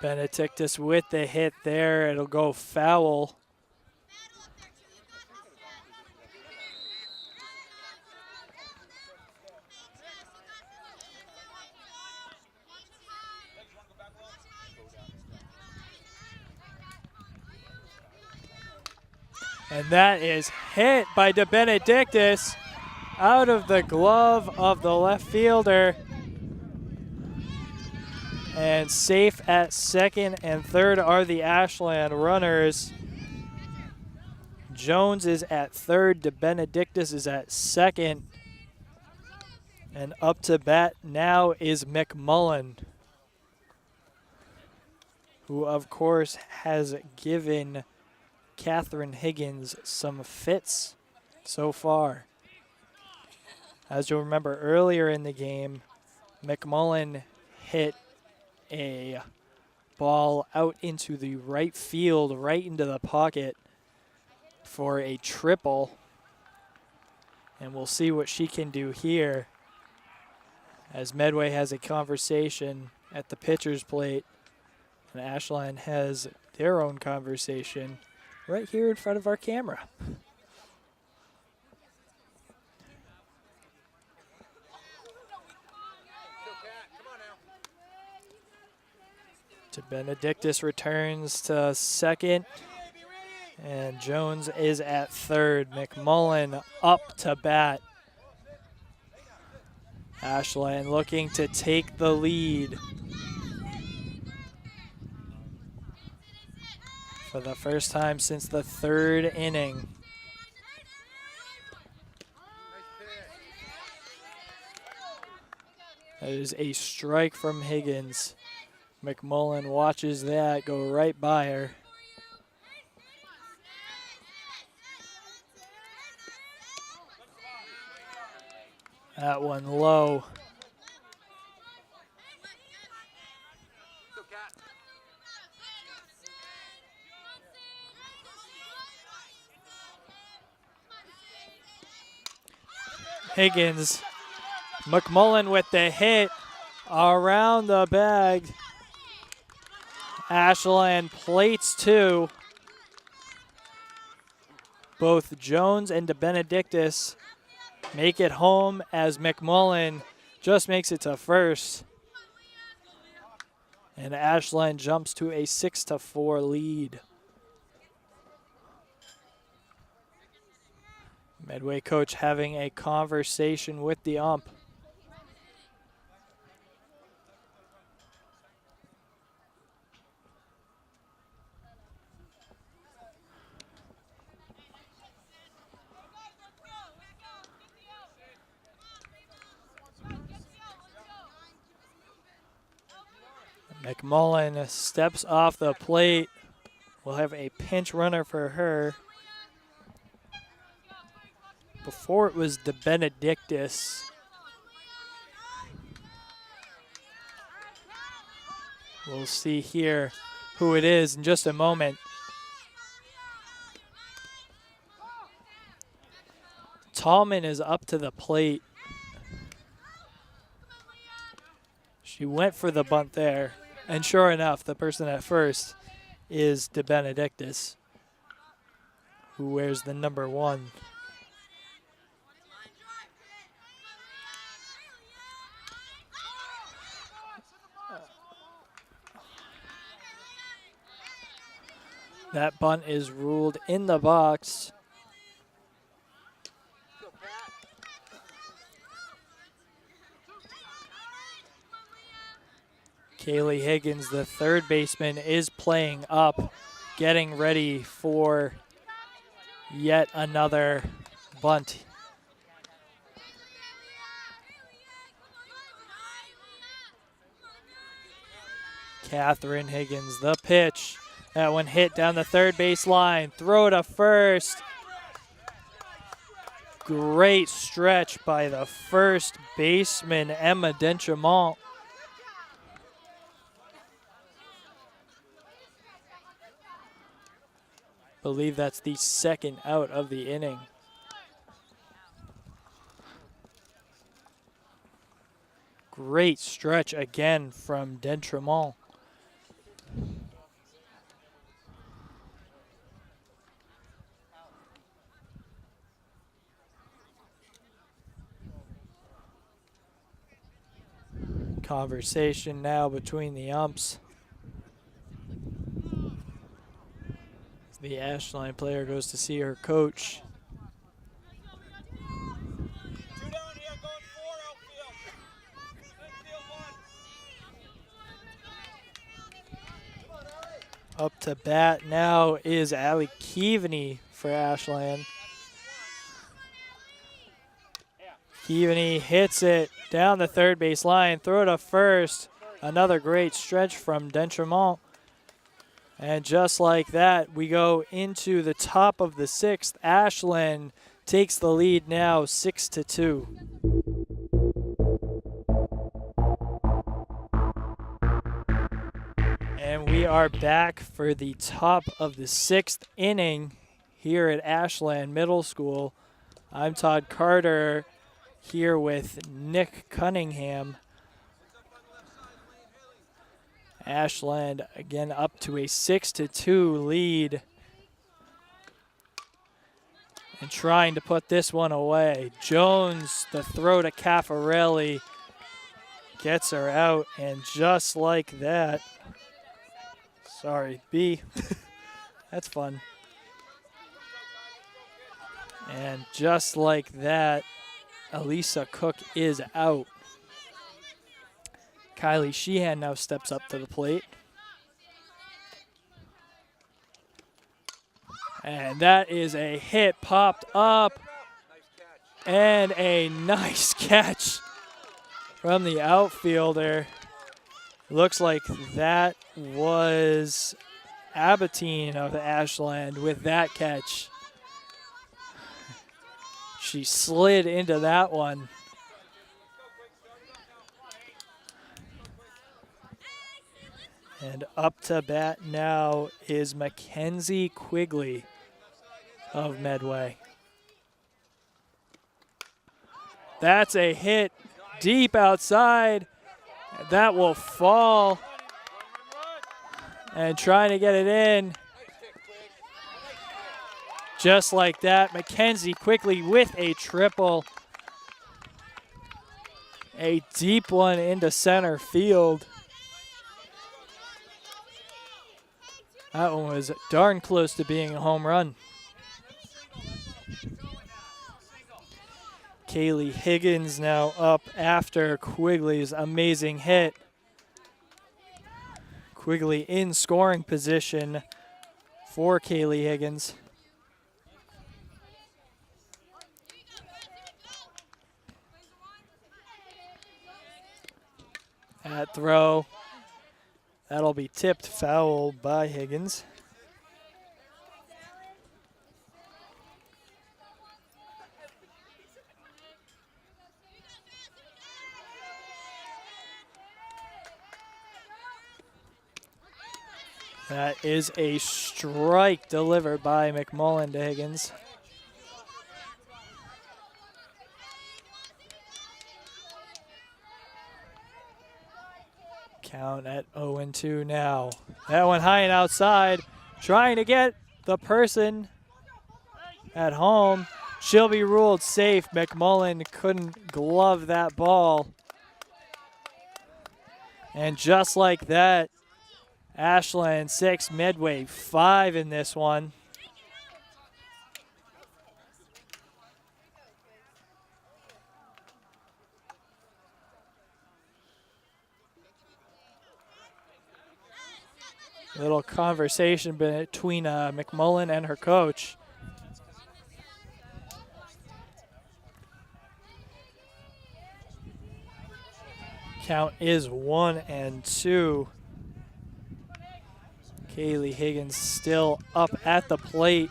Benedictis with the hit there. It'll go foul. And that is hit by De Benedictis out of the glove of the left fielder. And safe at second and third are the Ashland runners. Jones is at third. De Benedictis is at second. And up to bat now is McMullen, who of course has given Catherine Higgins some fits so far. As you'll remember earlier in the game, McMullen hit a ball out into the right field, right into the pocket for a triple. And we'll see what she can do here as Medway has a conversation at the pitcher's plate and Ashland has their own conversation right here in front of our camera. De Benedictis returns to second, and Jones is at third. McMullen up to bat. Ashland looking to take the lead for the first time since the third inning. That is a strike from Higgins. McMullen watches that go right by her. That one low. Higgins, McMullen with the hit around the bag. Ashland plates 2. Both Jones and De Benedictis make it home as McMullen just makes it to first. And Ashland jumps to a 6-4 lead. Medway coach having a conversation with the ump. McMullen steps off the plate. We'll have a pinch runner for her. Before it was De Benedictus. We'll see here who it is in just a moment. Tallman is up to the plate. She went for the bunt there. And sure enough, the person at first is De Benedictus, who wears the number 1. That bunt is ruled in the box. Kaylee Higgins, the third baseman, is playing up, getting ready for yet another bunt. Catherine Higgins, the pitch. That one hit down the third base line. Throw to first. Great stretch by the first baseman, Emma Dentremont. Believe that's the second out of the inning. Great stretch again from Dentremont. Conversation now between the umps. The Ashline player goes to see her coach. Up to bat now is Allie Keaveney for Ashland. Keaveney hits it down the third base line, throw to first. Another great stretch from Dentremont. And just like that, we go into the top of the 6th. Ashland takes the lead now 6-2. And we are back for the top of the 6th inning here at Ashland Middle School. I'm Todd Carter here with Nick Cunningham. Ashland again up to a 6-2 lead and trying to put this one away. Jones, the throw to Caffarelli, gets her out, and just like that, sorry, B, that's fun. And just like that, Elisa Cook is out. Kylie Sheehan now steps up to the plate. And that is a hit popped up. And a nice catch from the outfielder. Looks like that was Abatine of Ashland with that catch. She slid into that one. And up to bat now is Mackenzie Quigley of Medway. That's a hit deep outside. That will fall. And trying to get it in. Just like that, Mackenzie Quigley with a triple. A deep one into center field. That one was darn close to being a home run. Kaylee Higgins now up after Quigley's amazing hit. Quigley in scoring position for Kaylee Higgins. At throw, that'll be tipped foul by Higgins. That is a strike delivered by McMullen to Higgins. Count at 0-2 now. That one high and outside, trying to get the person at home. She'll be ruled safe. McMullen couldn't glove that ball. And just like that, Ashland 6, Medway 5 in this one. Little conversation between McMullen and her coach. Count is 1-2. Kaylee Higgins still up at the plate.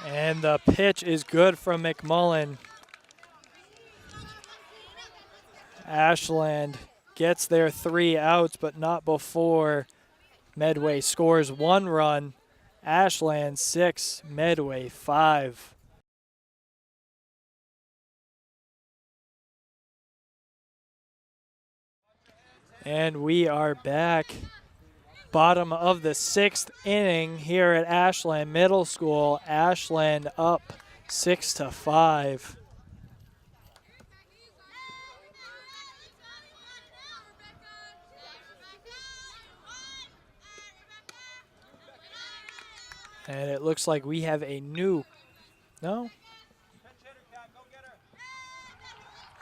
And the pitch is good from McMullen. Ashland gets their 3 outs, but not before Medway scores 1 run. Ashland 6, Medway 5. And we are back. Bottom of the 6th inning here at Ashland Middle School. Ashland up 6-5. And it looks like we have a new, no?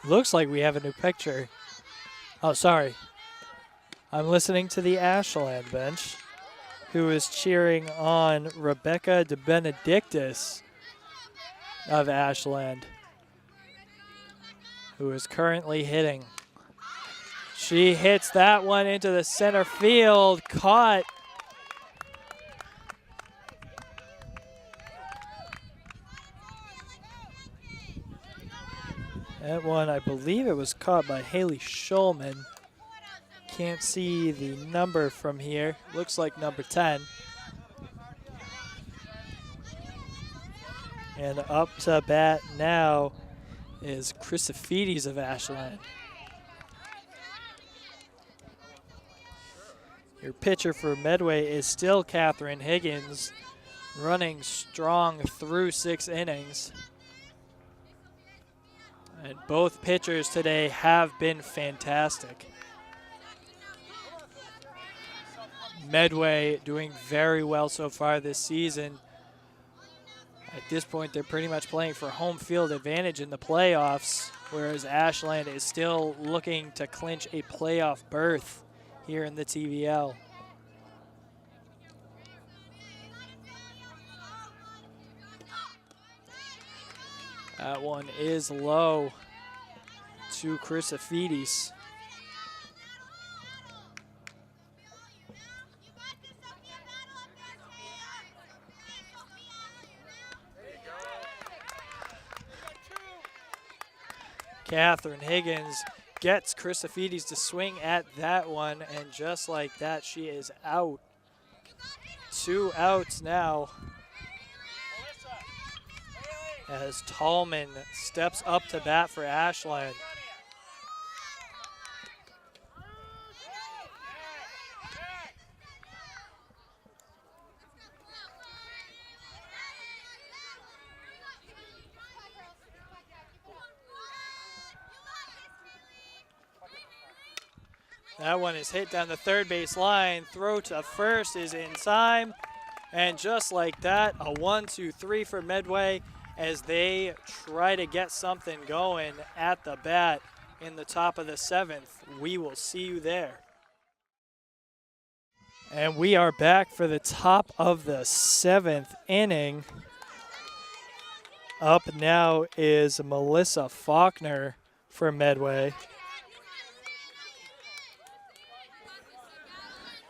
Looks like we have a new picture. Oh, sorry. I'm listening to the Ashland bench, who is cheering on Rebecca De Benedictis of Ashland, who is currently hitting. She hits that one into the center field, caught. That one, I believe it was caught by Haley Schulman. Can't see the number from here. Looks like number 10. And up to bat now is Chrysophides of Ashland. Your pitcher for Medway is still Catherine Higgins, running strong through 6 innings. And both pitchers today have been fantastic. Medway doing very well so far this season. At this point, they're pretty much playing for home field advantage in the playoffs, whereas Ashland is still looking to clinch a playoff berth here in the TVL. That one is low to Chrysophides. Catherine Higgins gets Chrysophides to swing at that one, and just like that, she is out. 2 outs now, as Tallman steps up to bat for Ashland. That one is hit down the third base line. Throw to first is in time. And just like that, a 1-2-3 for Medway as they try to get something going at the bat in the top of the 7th. We will see you there. And we are back for the top of the 7th inning. Up now is Melissa Faulkner for Medway.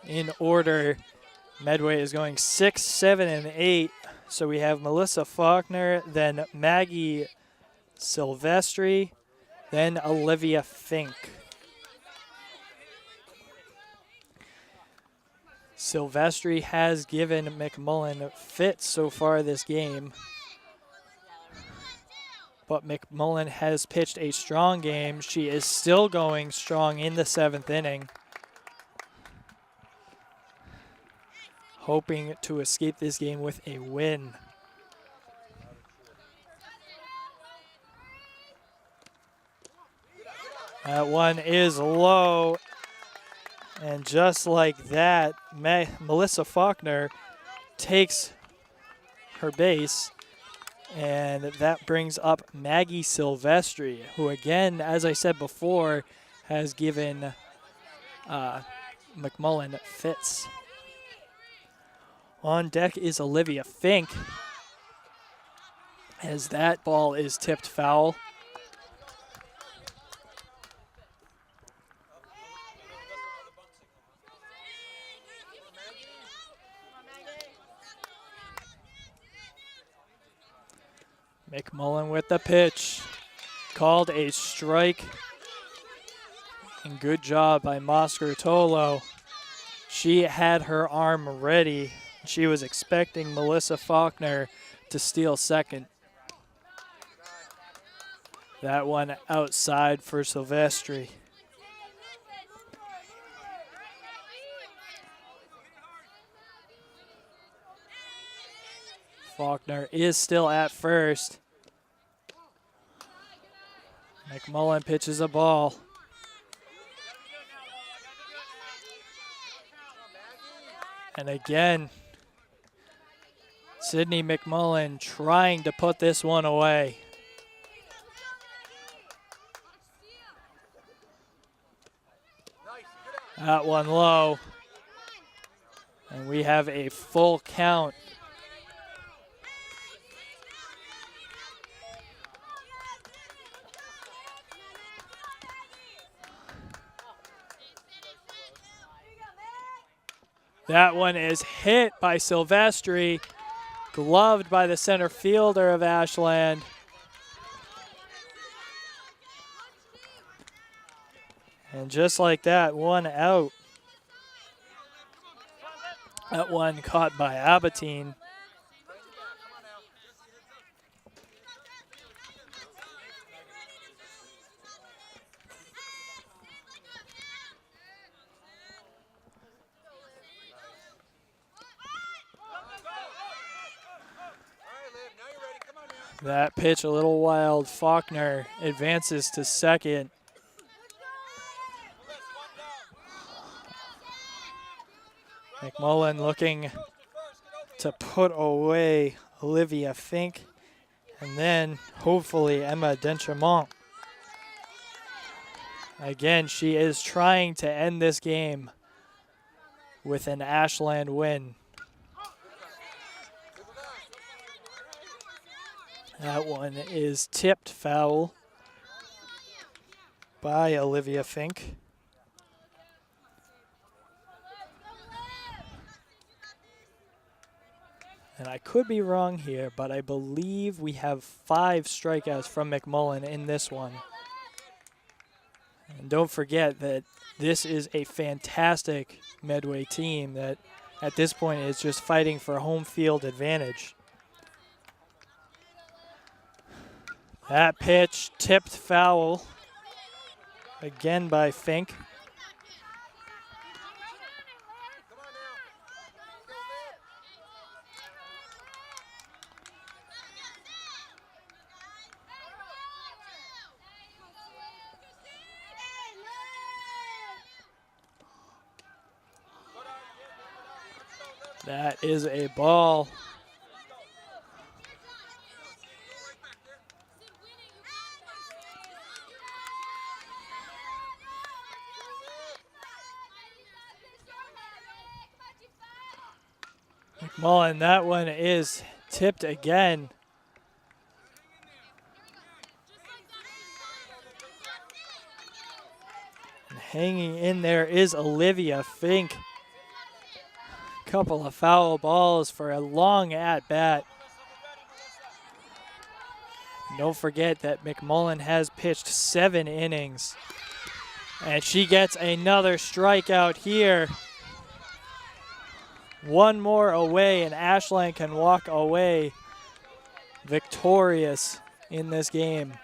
In order, Medway is going 6, 7, and 8. So we have Melissa Faulkner, then Maggie Silvestri, then Olivia Fink. Silvestri has given McMullen fits so far this game. But McMullen has pitched a strong game. She is still going strong in the 7th inning. Hoping to escape this game with a win. That one is low. And just like that, Melissa Faulkner takes her base. And that brings up Maggie Silvestri, who again, as I said before, has given McMullen fits. On deck is Olivia Fink, as that ball is tipped foul. McMullen with the pitch. Called a strike. And good job by Moscartolo. She had her arm ready. She was expecting Melissa Faulkner to steal second. That one outside for Silvestri. Faulkner is still at first. McMullen pitches a ball. And again, Sydney McMullen trying to put this one away. That one low. And we have a full count. That one is hit by Silvestri, gloved by the center fielder of Ashland. And just like that, one out. That one caught by Abatine. That pitch a little wild. Faulkner advances to second. McMullen looking to put away Olivia Fink. And then hopefully Emma Denchamont. Again, she is trying to end this game with an Ashland win. That one is tipped foul by Olivia Fink. And I could be wrong here, but I believe we have 5 strikeouts from McMullen in this one. And don't forget that this is a fantastic Medway team that at this point is just fighting for home field advantage. That pitch tipped foul again by Fink. That is a ball. McMullen, that one is tipped again. And hanging in there is Olivia Fink. Couple of foul balls for a long at-bat. Don't forget that McMullen has pitched 7 innings. And she gets another strikeout here. One more away, and Ashland can walk away victorious in this game.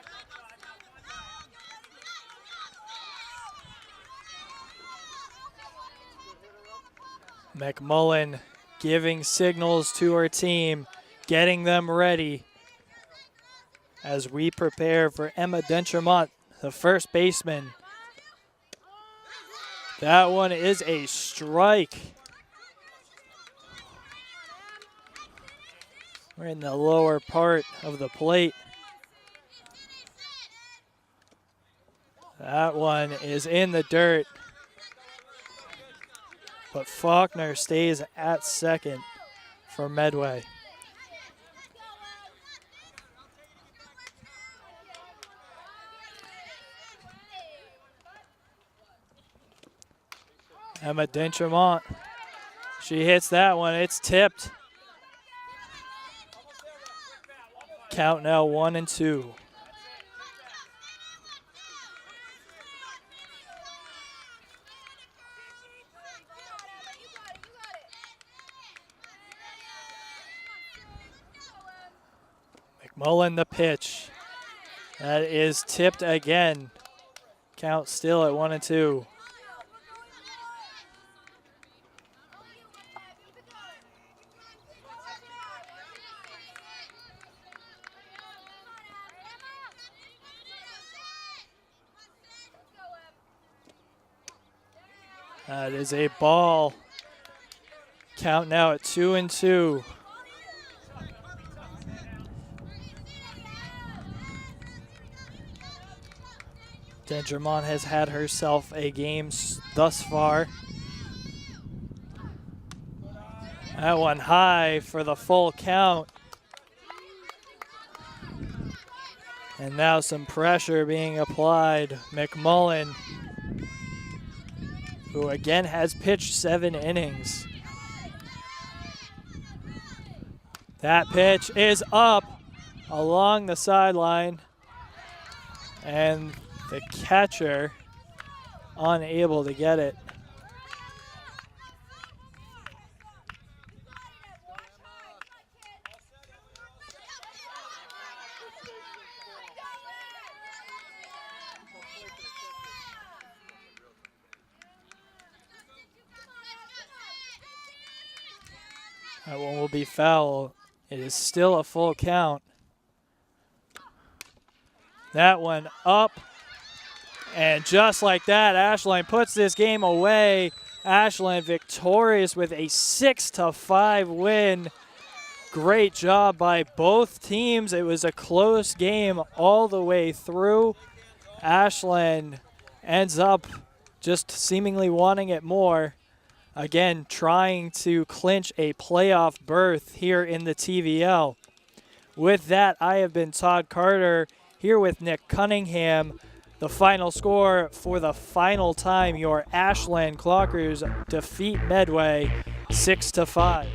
McMullen giving signals to her team, getting them ready as we prepare for Emma Dentremont, the first baseman. That one is a strike. We're in the lower part of the plate. That one is in the dirt. But Faulkner stays at second for Medway. Emma Dentremont, she hits that one, it's tipped. Count now 1-2. McMullen the pitch. That is tipped again. Count still at 1-2. That is a ball. Count now at 2-2. Dentremont has had herself a game thus far. That one high for the full count. And now some pressure being applied. McMullen, who again has pitched 7 innings. That pitch is up along the sideline, and the catcher unable to get it. That one will be foul. It is still a full count. That one up. And just like that, Ashland puts this game away. Ashland victorious with a 6-5 win. Great job by both teams. It was a close game all the way through. Ashland ends up just seemingly wanting it more. Again, trying to clinch a playoff berth here in the TVL. With that, I have been Todd Carter here with Nick Cunningham. The final score for the final time, your Ashland Clockers defeat Medway 6-5.